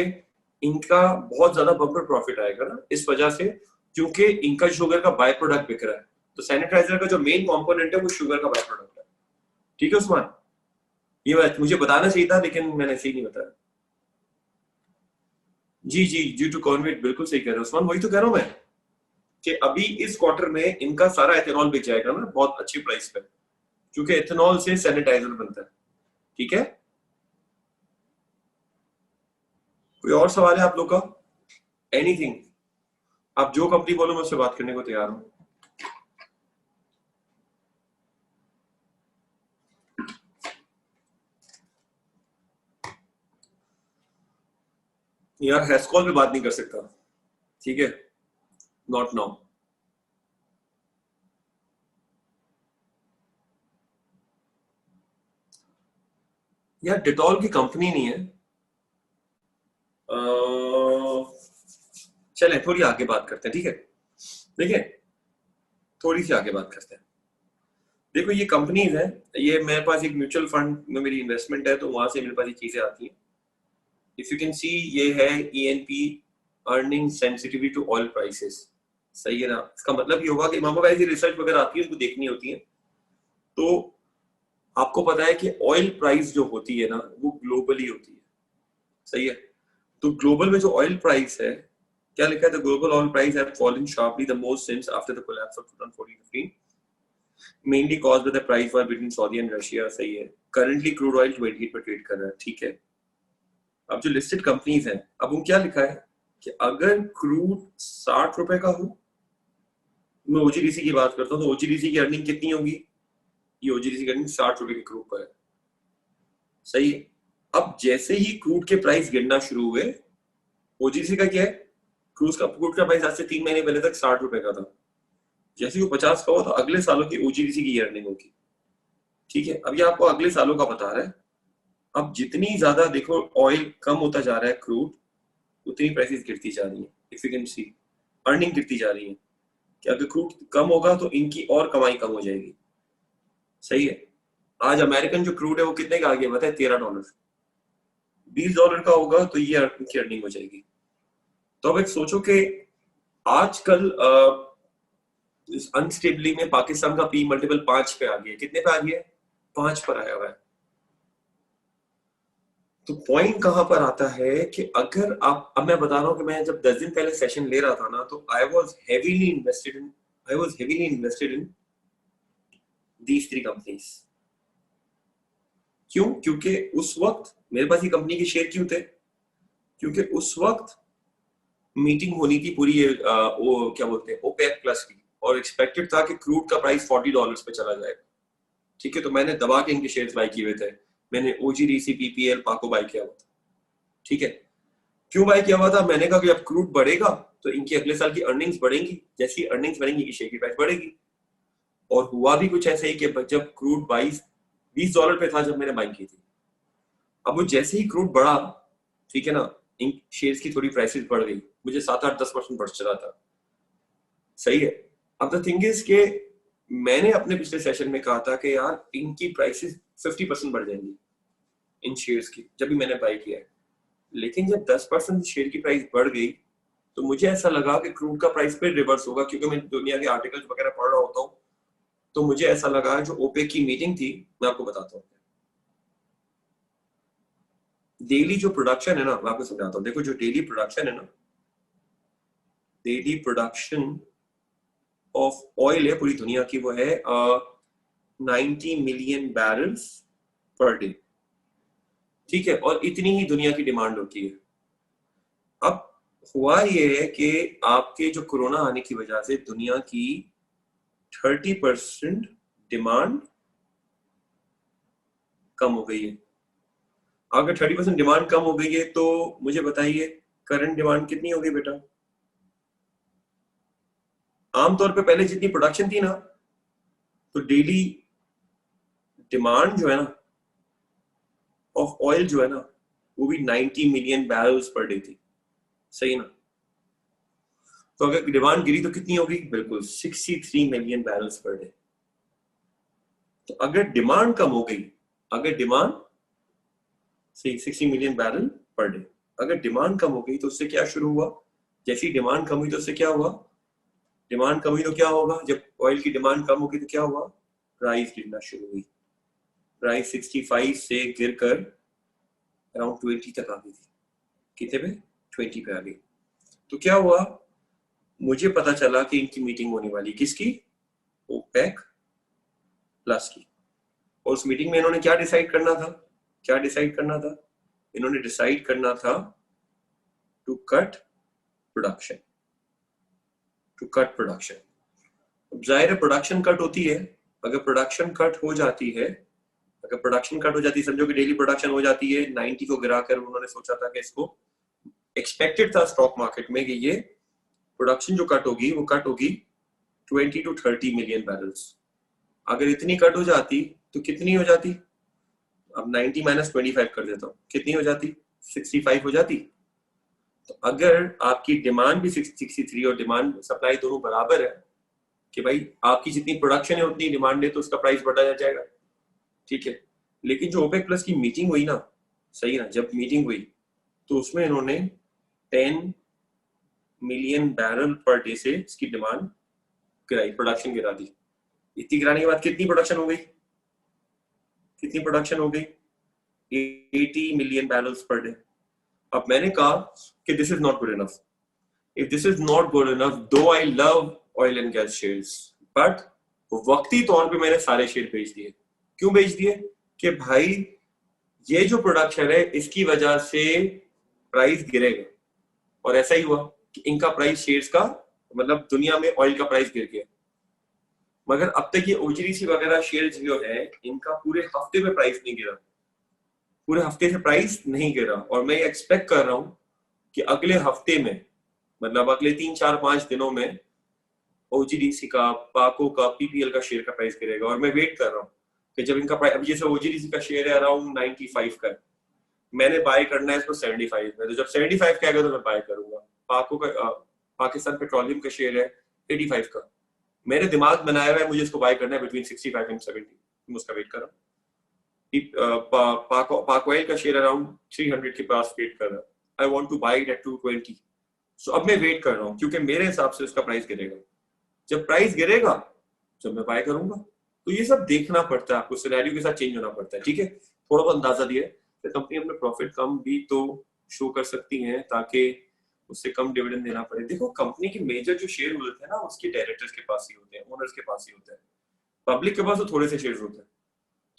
इनका बहुत ज्यादा बम्पर प्रॉफिट आएगा ना, इस वजह से, क्योंकि इनका शुगर का बाय प्रोडक्ट बिक रहा है। तो सैनिटाइजर का जो मेन कंपोनेंट है वो शुगर का बाय प्रोडक्ट है। ठीक है उस्मान, ये बात मुझे बताना चाहिए था लेकिन मैंने सही नहीं बताया। जी जी, ड्यू टू कॉन्वेट, बिल्कुल सही कह रहे हो उस्मान, वही तो कह रहा हूं मैं कि अभी इस क्वार्टर में इनका सारा एथेनॉल बिक जाएगा ना बहुत अच्छी प्राइस पे, क्योंकि एथेनॉल से सैनिटाइजर बनता है। ठीक है, कोई और सवाल है आप लोग का? एनीथिंग, आप जो कंपनी बोलो मैं उससे बात करने को तैयार हूं। यार हेस्कॉल पे बात नहीं कर सकता, ठीक है, नॉट नाउ। यार डिटॉल की कंपनी नहीं है। चले थोड़ी आगे बात करते हैं, ठीक है, देखिए थोड़ी सी आगे बात करते हैं। देखो ये कंपनीज है, ये मेरे पास एक म्यूचुअल फंड में मेरी इन्वेस्टमेंट है, तो वहां से मेरे पास ये चीजें आती हैं। इफ यू कैन सी, ये है ENP earning sensitivity to oil prices, सही है ना? इसका मतलब ये होगा कि मामा भाई रिसर्च वगैरह आती है, उनको देखनी होती है। तो आपको पता है कि ऑयल प्राइस जो होती है ना वो ग्लोबली होती है, सही है? तो ग्लोबल में जो ऑयल प्राइस है, क्या लिखा है? The global oil price have fallen sharply the most since after the collapse of 2014-15, mainly caused by the price war between Saudi and Russia, सही है? करंटली क्रूड ऑयल 28 पर ट्रेड कर रहा है, ठीक है। अब जो लिस्टेड कंपनीज हैं, अब वो क्या लिखा है कि अगर क्रूड 60 रुपए का हो, मैं ओजीडीसी की बात करता हूँ, तो ओजीडीसी की अर्निंग कितनी होगी? ये ओजीडीसी की अर्निंग 60 रुपए के क्रूड पर है, सही है? अब जैसे ही क्रूड के प्राइस गिरना शुरू हुए, ओजीडीसी का क्या है, क्रूड का प्राइस आज से 3 महीने पहले तक 60 रुपए का था, जैसे ही वो 50 का हुआ तो अगले सालों की ओजीडीसी की अर्निंग होगी, ठीक है। अब ये आपको अगले सालों का बता रहा है। अब जितनी ज्यादा देखो ऑयल कम होता जा रहा है क्रूड, उतनी प्राइसेस गिरती जा रही है। If you can see, earning गिरती जा रही है कि अगर क्रूड कम होगा तो इनकी और कमाई कम हो जाएगी, सही है? आज अमेरिकन जो क्रूड है वो कितने का आ गया बताए? $13। $20 का होगा तो ये इनकी अर्निंग हो जाएगी। तो अब एक सोचो कि आजकल इस अनस्टेबली में पाकिस्तान का पी मल्टीपल 5 पे आ गया, कितने पे आ गया? 5 पर आया हुआ है। तो पॉइंट कहां पर आता है कि अगर आप, अब मैं बता रहा हूं कि मैं जब 10 दिन पहले सेशन ले रहा था ना, तो I was heavily invested in these 3 companies. क्यों? क्योंकि उस वक्त मेरे पास ये कंपनी के शेयर क्यों थे? क्योंकि उस वक्त मीटिंग होनी थी पूरी, वो क्या बोलते हैं, ओपेक प्लस की, और एक्सपेक्टेड था कि क्रूड का प्राइस $40 पे चला जाएगा, ठीक है। तो मैंने दबा के इनके शेयर्स बाय किए हुए थे, मैंने ओजीडीसी, पीपीएल, पाको बाय किया हुआ था, ठीक है। क्यों बाय किया हुआ था? मैंने कहा कि अब क्रूड बढ़ेगा तो इनकी अगले साल की अर्निंग्स बढ़ेंगी, जैसी अर्निंग्स बढ़ेंगी कि शेयर की प्राइस बढ़ेगी। और हुआ भी कुछ ऐसे ही कि जब क्रूड $20 पे था जब मैंने बाय की थी, अब वो जैसे ही क्रूड बढ़ा, ठीक है ना, इन शेयर्स की थोड़ी प्राइसेस बढ़ गई, मुझे 7-8-10% बढ़ चला था, सही है। अब द थिंग इज के मैंने अपने पिछले सेशन में कहा था कि यार इनकी प्राइसेस 50% बढ़ जाएंगी इन शेयर्स की, जब भी मैंने बाय किया है। लेकिन जब 10% शेयर की प्राइस बढ़ गई तो मुझे ऐसा लगा कि क्रूड का प्राइस पे रिवर्स होगा, क्योंकि मैं दुनिया के आर्टिकल्स वगैरह पढ़ रहा होता हूँ। तो मुझे ऐसा लगा, जो ओपेक की मीटिंग थी, मैं आपको बताता हूँ, डेली जो प्रोडक्शन है ना, मैं आपको समझाता हूँ। देखो जो डेली प्रोडक्शन है ना, डेली प्रोडक्शन ऑफ ऑयल है पूरी दुनिया की, वो है 90 मिलियन बैरल्स पर डे, ठीक है। और इतनी ही दुनिया की डिमांड होती है। अब हुआ ये है कि आपके जो कोरोना आने की वजह से दुनिया की 30% डिमांड कम हो गई है। अगर 30% डिमांड कम हो गई है तो मुझे बताइए करंट डिमांड कितनी हो गई बेटा? आमतौर पे पहले जितनी प्रोडक्शन थी ना, तो डेली डिमांड जो है ना ऑफ ऑयल जो है ना, वो भी 90 मिलियन बैरल्स पर डे थी, सही ना? तो अगर डिमांड गिरी तो कितनी होगी? बिल्कुल 63 मिलियन बैरल्स पर डे। तो अगर डिमांड कम हो गई अगर demand 60 million barrel per day, अगर डिमांड कम हो गई तो उससे क्या शुरू हुआ, जैसी डिमांड कम हुई तो उससे क्या हुआ, डिमांड कम हुई तो क्या होगा, जब ऑयल की डिमांड कम होगी तो क्या हुआ, प्राइस गिरना शुरू हुई। प्राइस 65 से गिरकर अराउंड 20 तक आ गई थी। कितने पे, 20 पे आ गई। तो क्या हुआ, मुझे पता चला कि इनकी मीटिंग होने वाली, किसकी, ओपेक प्लस की। और उस मीटिंग में इन्होंने क्या डिसाइड करना था, क्या डिसाइड करना था, इन्होंने डिसाइड करना था to cut production, to cut production. अब जाहिर है प्रोडक्शन कट होती है, अगर प्रोडक्शन कट हो जाती है, अगर प्रोडक्शन कट हो जाती है, समझो कि डेली प्रोडक्शन हो जाती है 90 को गिराकर, उन्होंने सोचा था कि इसको एक्सपेक्टेड था स्टॉक मार्केट में कि ये प्रोडक्शन जो कट होगी वो कट होगी 20 to 30 मिलियन बैरल्स। अगर इतनी कट हो जाती तो कितनी हो जाती, अब 90 माइनस 25 कर देता हूँ, कितनी हो जाती, 65 हो जाती। तो अगर आपकी डिमांड भी 63 और डिमांड सप्लाई दोनों बराबर है कि भाई आपकी जितनी प्रोडक्शन है उतनी डिमांड है, तो उसका प्राइस बढ़ा जाएगा, ठीक है। लेकिन जो ओपेक प्लस की मीटिंग हुई ना, सही ना, जब मीटिंग हुई तो उसमें इन्होंने 10 मिलियन बैरल पर डे से इसकी डिमांड गिराई, प्रोडक्शन गिरा दी। इतनी गिराने के बाद कितनी प्रोडक्शन हो गई, कितनी प्रोडक्शन हो गई, 80 मिलियन बैरल्स पर डे। अब मैंने कहा कि this is not good enough, if this is not good enough, though I love oil and gas shares, but वक्ती तौर पे मैंने सारे शेयर बेच दिए। क्यों बेच दिए, कि भाई ये जो प्रोडक्शन है इसकी वजह से प्राइस गिरेगा, और ऐसा ही हुआ कि इनका प्राइस शेयर्स का, मतलब दुनिया में ऑयल का प्राइस गिर गया। मगर अब तक ये ओजीडीसी वगैरह शेयर्स जो है इनका पूरे हफ्ते में प्राइस नहीं गिरा, पूरे हफ्ते से प्राइस नहीं गिरा। और मैं एक्सपेक्ट कर रहा हूं कि अगले हफ्ते में, मतलब अगले 3-4-5 दिनों में ओजीडीसी का, पाको का, पीपीएल का शेयर का प्राइस गिरेगा। और मैं वेट कर रहा हूँ कि जब इनका प्राइस, अब जैसे ओजीडीसी का शेयर है अराउंड 95 का, मैंने बाय करना है इसको 75 में, तो जब 75 का आएगा तो मैं बाय करूंगा। पाको का, पाकिस्तान पेट्रोलियम का शेयर है 85 का, मेरे दिमाग बनाया हुआ है मुझे इसको बाय करना है बिटवीन 65 एंड 70, मैं उसका वेट कर रहा हूँ। पाको ऑयल का शेयर अराउंड 300 के पास वेट कर रहा है, I want to buy it at 220। So अब मैं वेट कर रहा हूँ क्योंकि मेरे हिसाब से उसका प्राइस गिरेगा, जब प्राइस गिरेगा जब मैं बाय करूंगा। तो ये सब देखना पड़ता है, आपको सिनेरियो के साथ चेंज होना पड़ता है, ठीक है। थोड़ा बहुत अंदाजा दिया तो कंपनी अपने प्रॉफिट कम भी तो शो कर सकती है ताकि उससे कम डिविडेंड देना पड़े। देखो कंपनी के मेजर जो शेयर होते हैं ना, उसके डायरेक्टर्स के पास ही होते हैं, ओनर्स के पास ही होते हैं। पब्लिक के पास तो थोड़े से शेयर होते हैं,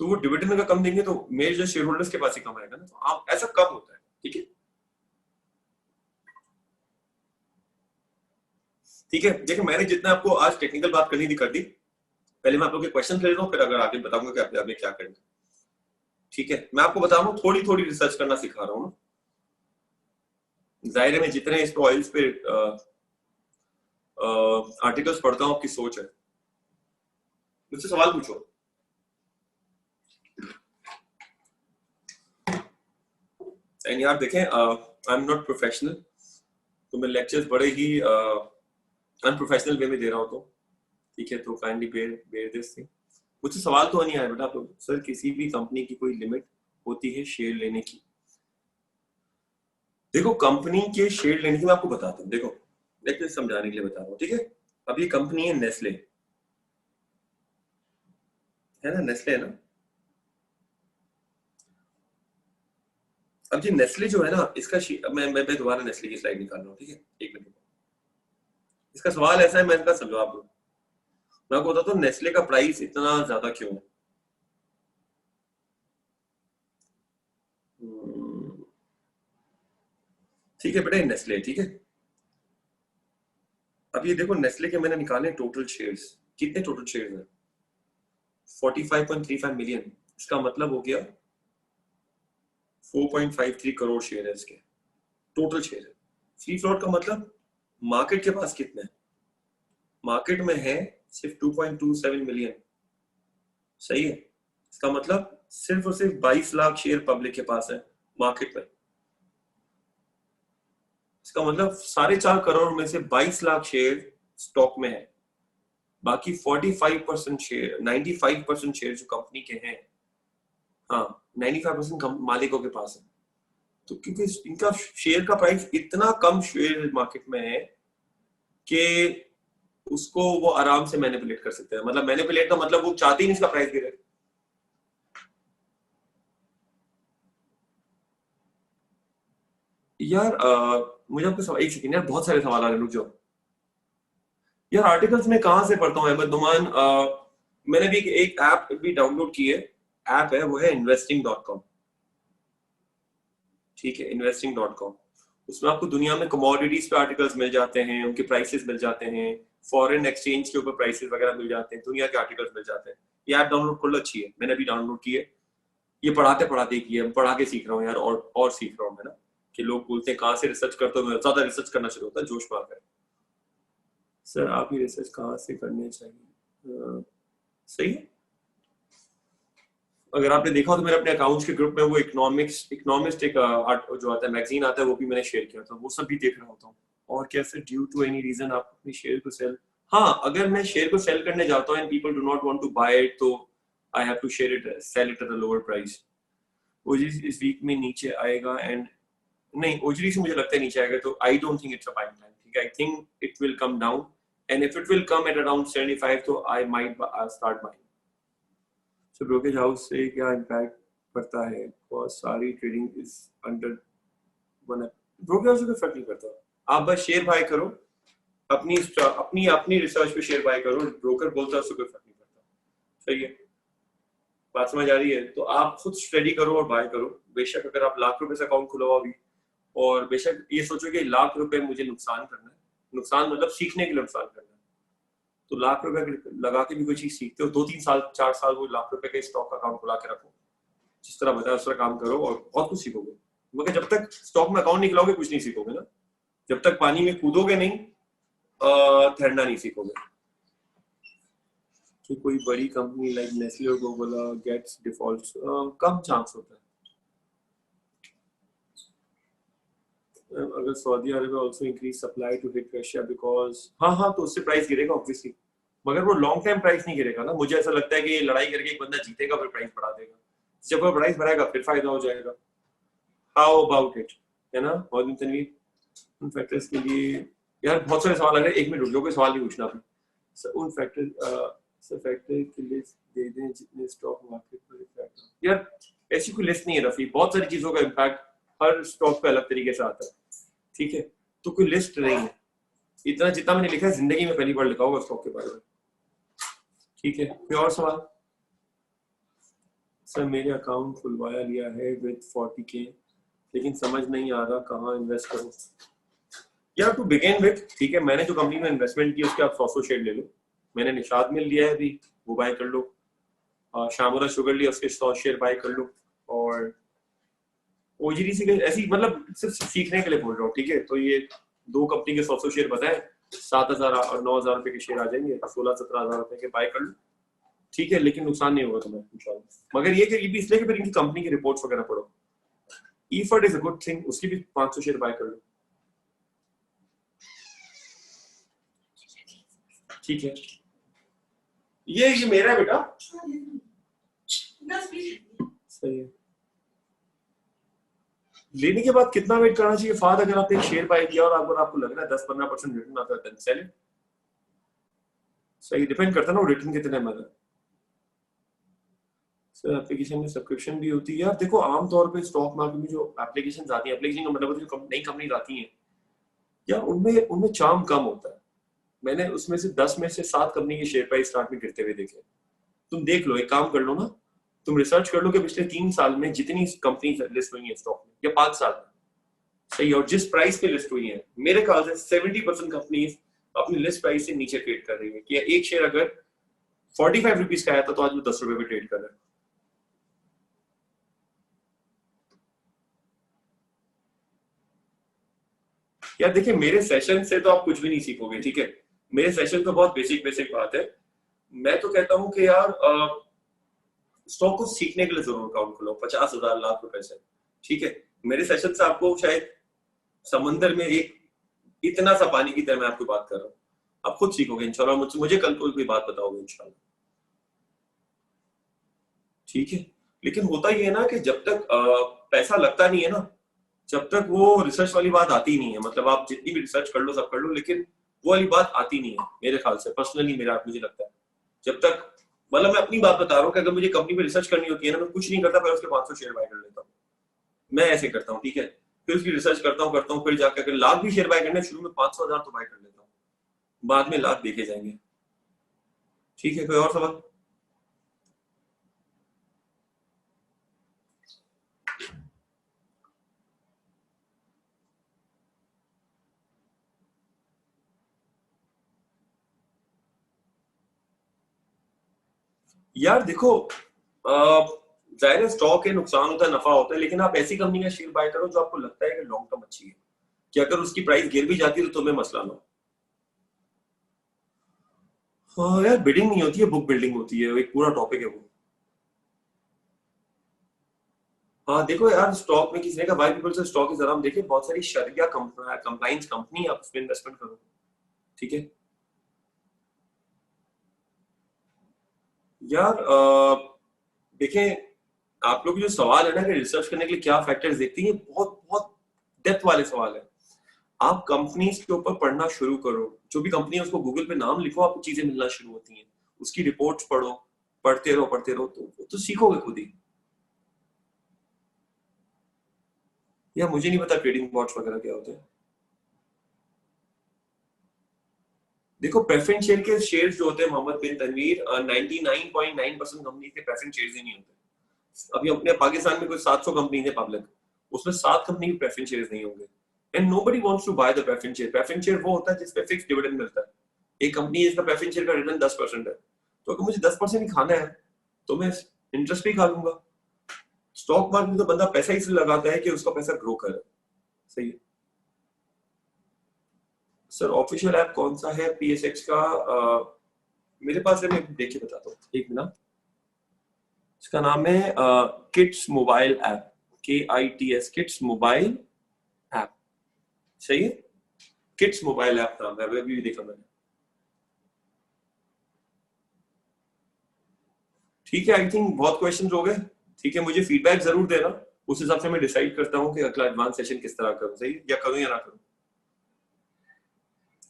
तो वो डिविडेंड अगर कम देंगे तो मेजर शेयर होल्डर्स के पास ही कम आएगा ना, तो आप ऐसा कम होता है, ठीक है। ठीक है, देखिए मैंने जितना आपको आज टेक्निकल बात करनी थी कर दी। पहले मैं आप लोग के क्वेश्चन ले लेता हूँ, फिर अगर आगे बताऊंगा कि आपने क्या करना, ठीक है। मैं आपको बता रहा हूँ, थोड़ी थोड़ी रिसर्च करना सिखा रहा हूँ। जाहिर है मैं जितने इस पे ऑयल्स पे आर्टिकल्स पढ़ता हूँ आपकी सोच है, मुझसे सवाल पूछो। एंड यार देखें, आई एम नॉट प्रोफेशनल, तो मैं लेक्चर्स बड़े ही अनप्रोफेशनल वे में दे रहा हूँ, तो ठीक है, तो काइंडली बेयर दिस थिंग। मुझसे सवाल तो नहीं आया बेटा, तो सर किसी भी कंपनी की कोई लिमिट होती है शेयर लेने की? देखो कंपनी के शेयर लेने की मैं आपको बताता हूँ, देखो देखिए समझाने के लिए बता रहा हूँ, ठीक है। अब ये कंपनी है नेस्ले, है ना, नेस्ले है ना। अब ये नेस्ले जो है ना, इसका मैं दोबारा नेस्ले की स्लाइड निकाल रहा हूँ, ठीक है, एक मिनट। इसका सवाल ऐसा है, मैं इसका जवाब दूं। मैं आपको बताता हूँ नेस्ले का प्राइस इतना ज्यादा क्यों है। ठीक है बेटा, नेस्ले, ठीक है। अब ये देखो नेस्ले के मैंने निकाले टोटल शेयर्स, कितने टोटल शेयर्स हैं, 45.35 मिलियन। इसका मतलब हो गया 4.53 करोड़ शेयर है इसके, टोटल शेयर है। फ्री फ्लोट का मतलब मार्केट के पास कितने हैं, मार्केट में है सिर्फ 2.27 मिलियन, सही है। इसका मतलब सिर्फ और सिर्फ 22 लाख शेयर पब्लिक के पास है मार्केट में। इसका मतलब 4.5 करोड़ में से 22 लाख शेयर स्टॉक में है, बाकी 45% शेयर, 95% शेयर जो कंपनी के हैं हाँ 95% मालिकों के पास है। तो क्योंकि इनका शेयर का प्राइस इतना कम शेयर मार्केट में है कि उसको वो आराम से मैनिपुलेट कर सकते हैं। मतलब मैनिपुलेट का मतलब वो चाहते ही नहीं इसका प्राइस गिरे। यार मुझे आपको सवाल, एक सेकंड यार, बहुत सारे सवाल आ रहे हैं, रुक जाओ। यार आर्टिकल्स में कहाँ से पढ़ता हूँ अहमद नुमान। मैंने भी एक ऐप भी डाउनलोड की है। ऐप है, वो है investing.com। ठीक है, investing.com। उसमें आपको दुनिया में कमोडिटीज पे आर्टिकल्स मिल जाते हैं, उनके प्राइसेस मिल जाते हैं, फॉरेन एक्सचेंज के ऊपर प्राइसेस वगैरह मिल जाते हैं, दुनिया के आर्टिकल्स मिल जाते हैं। ये ऐप डाउनलोड कर लो, अच्छी है, मैंने भी डाउनलोड की है। ये पढ़ाते पढ़ाते की है, पढ़ा के सीख रहा हूँ यार, और सीख रहा हूँ मैं ना। कि लोग बोलते हैं कहाँ से रिसर्च करते हो, मैं ज्यादा रिसर्च करना शुरू होता है जोश में आकर। सर आप ये रिसर्च कहाँ से करनी चाहिए? सही है। अगर आपने देखा हो तो मेरे अपने अकाउंट्स के ग्रुप में वो इकोनॉमिस्ट एक जो आता है मैगजीन आता है, वो भी मैंने शेयर किया था, वो सब भी देख रहा होता हूँ। और कैसे ड्यू टू एनी रीजन आप अपने शेयर को सेल, हाँ अगर मैं शेयर को सेल करने जाता हूँ and people do not want to buy it, तो I have to share it, sell it at a lower price. ओजीरी इस वीक में नीचे आएगा एंड, नहीं ओजीरी से मुझे लगता है नीचे आएगा, तो I don't think it's a buying time. ठीक है, I think it will come down and if it will come at around 75 तो I might start buying. So brokerage house से क्या इम्पैक्ट पड़ता है? बिकॉज सारी trading is under one. Brokerage house से कोई फर्क नहीं पड़ता, आप बस शेयर बाय करो, अपनी अपनी अपनी रिसर्च पे शेयर बाय करो, ब्रोकर बोलता है उससे कोई फर्क नहीं पड़ता। सही है, बात समझ आ रही है? तो आप खुद स्टडी करो और बाय करो। बेशक अगर आप लाख रुपए से अकाउंट खुलवाओ अभी, और बेशक ये सोचो कि लाख रुपए मुझे नुकसान करना है, नुकसान मतलब सीखने के लिए नुकसान करना है, तो लाख रुपए लगा के भी कोई चीज सीखते हो, 2-3 साल 4 साल वो लाख रुपए के स्टॉक का अकाउंट खुला के रखो, जिस तरह बताया उस तरह काम करो और बहुत कुछ सीखोगे। मगर जब तक स्टॉक में अकाउंट नहीं खिलाओगे कुछ नहीं सीखोगे ना। जब तक पानी में कूदोगे नहीं, तैरना नहीं सीखोगे। कि कोई बड़ी कंपनी लाइक नेस्ले और कोकोला गेट्स डिफॉल्ट, कम चांस होता है। अगर Saudi Arab also increase supply to hit Russia because, हाँ तो उससे प्राइस गिरेगा ऑब्वियसली, मगर वो लॉन्ग टाइम प्राइस नहीं गिरेगा ना। मुझे ऐसा लगता है कि लड़ाई करके एक बंदा जीतेगा फिर प्राइस बढ़ा देगा, जब वो प्राइस बढ़ाएगा फिर फायदा हो जाएगा। हाउ अबाउट इट, है ना? बहुत दिन तनवीर, उन फैक्टर्स के लिए यार बहुत सारे सवाल आ रहे हैं, एक मिनट रुक जाओ, कोई सवाल नहीं पूछना आपने। उन फैक्टर की लिस्ट दे दें जितने स्टॉक मार्केट पर इफेक्ट हो। यार ऐसी कोई लिस्ट नहीं है रफी, बहुत सारी चीजों का इम्पैक्ट हर स्टॉक पे अलग तरीके से आता है। ठीक है, तो कोई लिस्ट नहीं है, इतना जितना मैंने लिखा है जिंदगी में पहली बार लिखा होगा स्टॉक के बारे में। ठीक है, कोई और सवाल? सर मेरे अकाउंट खुलवाया लिया है विद 40K, लेकिन समझ नहीं आ रहा कहाँ इन्वेस्ट करूं। यार टू बिगिन विद, ठीक है, मैंने जो कंपनी में इन्वेस्टमेंट की उसके आप 100 शेयर ले लो। मैंने निशाद में लिया है अभी, वो बाय कर लो। शामुरा शुगर लिया, उसके 100 शेयर बाय कर लो। और ओजीडीसी के ऐसी, मतलब सिर्फ सीखने के लिए बोल रहा हूँ। ठीक है, तो ये दो कंपनी के 100 शेयर बताए, 7,000 और 9,000 रुपए के शेयर आ जाएंगे, 16-17 हजार रुपए के बाय कर लो। ठीक है, लेकिन नुकसान नहीं होगा तुम्हें इंशाल्लाह। मगर ये भी इसलिए कि फिर इनकी कंपनी की रिपोर्ट्स वगैरह पढ़ो। Efert is a good thing, उसकी भी 500 शेयर बाय कर लो। ठीक है, ये मेरा है बेटा, सही है। लेने के बाद कितना वेट करना चाहिए फाद? अगर आपने एक शेयर बाय किया और आपको लग रहा है 10-15% रिटर्न आता है, सेल इट। सही, डिपेंड करता है ना वो रिटर्न कितने में है। सर एप्लीकेशन में सब्सक्रिप्शन भी होती है? यार देखो, आमतौर पे स्टॉक मार्केट में जो एप्लीकेशंस आती हैं, एप्लीकेशन का मतलब जो नई कंपनीज आती हैं, या उनमें उनमें चार्म कम होता है। मैंने उसमें से 10 में से 7 कंपनी के शेयर प्राइस स्टार्ट में गिरते हुए देखे। तुम देख लो, एक काम कर लो ना, तुम रिसर्च कर लो कि पिछले 3 साल में जितनी कंपनी लिस्ट हुई है स्टॉक में, या 5 साल में, सही, और जिस प्राइस पे लिस्ट हुई है, मेरे ख्याल से 70% कंपनीज अपनी लिस्ट प्राइस से नीचे ट्रेड कर रही है। कि एक शेयर अगर 45 रुपीज का आया था, तो आज वो 10 रुपए पे ट्रेड कर रहा है। यार देखिए, मेरे सेशन से तो आप कुछ भी नहीं सीखोगे। ठीक है, मेरे सेशन तो बहुत बेसिक बात है। मैं तो कहता हूं कि यार स्टॉक को सीखने के लिए जरूर अकाउंट खोलो, 50,000 लाख रुपए से। ठीक है, मेरे सेशन से आपको शायद समंदर में एक इतना सा पानी की तरह मैं आपको बात कर रहा हूँ, आप खुद सीखोगे इंशाल्लाह। मुझे कल कोई बात बताओगे इंशाल्लाह। ठीक है, लेकिन होता ये है ना कि जब तक पैसा लगता नहीं है ना, जब तक वो रिसर्च वाली बात आती नहीं है, मतलब आप जितनी भी रिसर्च कर लो सब कर लो, लेकिन वो वाली बात आती नहीं है मेरे ख्याल से, पर्सनली मेरा मुझे लगता है। जब तक, मतलब मैं अपनी बात बता रहा हूँ कि अगर मुझे कंपनी में रिसर्च करनी होती है ना, मैं कुछ नहीं करता, पहले उसके 500 शेयर बाय कर लेता हूँ। मैं ऐसे करता हूँ, ठीक है, फिर उसकी रिसर्च करता हूँ, फिर जाकर अगर लाख भी शेयर बाय करना है, शुरू में 500,000 तो बाय कर लेता हूँ, बाद में लाख देखे जाएंगे। ठीक है, कोई और सवाल? यार देखो, जाहिर है स्टॉक है, नुकसान होता है, नफा होता है, लेकिन आप ऐसी कंपनी का शेयर बाय करो जो आपको लगता है कि लॉन्ग टर्म अच्छी है, कि अगर उसकी प्राइस गिर भी जाती है तो तुम्हें मसला ना हो। हाँ यार, बिडिंग नहीं होती है, बुक बिल्डिंग होती है, एक पूरा टॉपिक है वो। हाँ देखो यार, स्टॉक में किसी ने कहा वाई पीपल से स्टॉक इज अराउंड, देखिए बहुत सारी शरिया कंप्लाइंस कंपनी, आप उसमें इन्वेस्टमेंट करो, ठीक है। यार देखें, आप लोग जो सवाल है ना कि रिसर्च करने के लिए क्या फैक्टर्स देखती हैं, बहुत बहुत डेप्थ वाले सवाल है। आप कंपनीज के ऊपर पढ़ना शुरू करो, जो भी कंपनी है उसको गूगल पे नाम लिखो, आपको चीजें मिलना शुरू होती हैं, उसकी रिपोर्ट्स पढ़ो, पढ़ते रहो तो सीखोगे खुद ही। या मुझे नहीं पता ट्रेडिंग बॉट्स वगैरह क्या होते हैं। देखो प्रेफरेंस शेयर के शेयर्स जो होते हैं मोहम्मद बिन तनवीर, 99.9% कंपनी के प्रेफरेंस शेयर्स ही नहीं होते। अभी अपने पाकिस्तान में कोई 700 कंपनी है पब्लिक, उसमें 7 कंपनी के प्रेफरेंस शेयर्स नहीं होंगे। And nobody wants to buy the preference share. Preference share वो होता है जिसपे फिक्स डिविडेंड मिलता है। एक कंपनी है जिसका प्रेफरेंस शेयर का रिटर्न 10% है, तो अगर मुझे 10% ही खाना है तो मैं इंटरेस्ट भी खा लूंगा। स्टॉक मार्केट में तो बंदा पैसा इसलिए लगाता है कि उसका पैसा ग्रो करे। सही है सर। ऑफिशियल ऐप कौन सा है पीएसएक्स का? मेरे पास है, मैं देख के बताता हूँ, एक मिनट। इसका नाम है kids mobile app, KITS, kids mobile app. सही है, किड्स मोबाइल ऐप नाम है, अभी भी देखा मैंने। ठीक है, आई थिंक बहुत क्वेश्चंस हो गए। ठीक है, मुझे फीडबैक जरूर देना, उस हिसाब से मैं डिसाइड करता हूँ कि अगला एडवांस सेशन किस तरह करूँ। सही है, या करूँ या ना करूँ।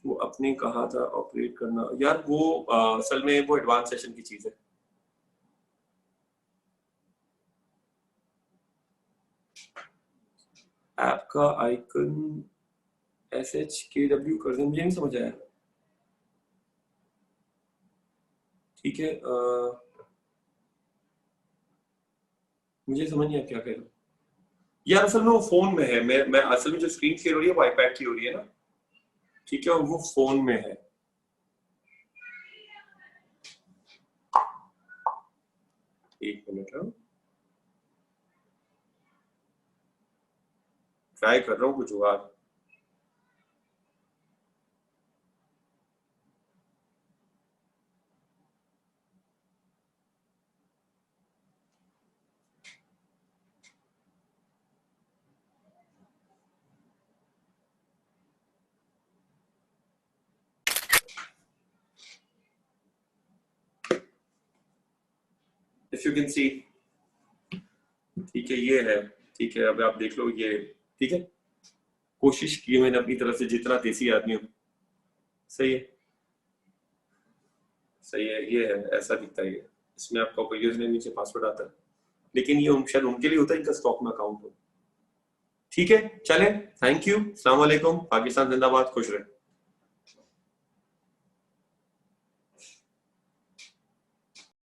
वो अपने कहा था ऑपरेट करना, यार वो असल में वो एडवांस सेशन की चीज है। ऐप का आइकन SHKW कर दे, मुझे नहीं समझ आया। ठीक है, मुझे समझ नहीं आया क्या कह रहे हो। यार असल में वो फोन में है, मैं असल में जो स्क्रीन शेयर हो रही है वो आईपैड की हो रही है ना। ठीक है, और वो फोन में है। एक मिनट, हाँ ट्राई कर रहा हूँ कुछ जुगाड़। इफ यू कैन सी, ठीक है ये है। ठीक है, अब आप देख लो ये। ठीक है, कोशिश की मैंने अपनी तरफ से जितना देसी आदमी हूँ। सही है, सही है, ये है, ऐसा दिखता है ये। इसमें आपका कोई यूजर नेम नीचे पासवर्ड आता है, लेकिन ये शायद उनके लिए होता है इनका स्टॉक में अकाउंट हो। ठीक है, चले, थैंक यू, अस्सलाम वालेकुम, पाकिस्तान जिंदाबाद, खुश रहे।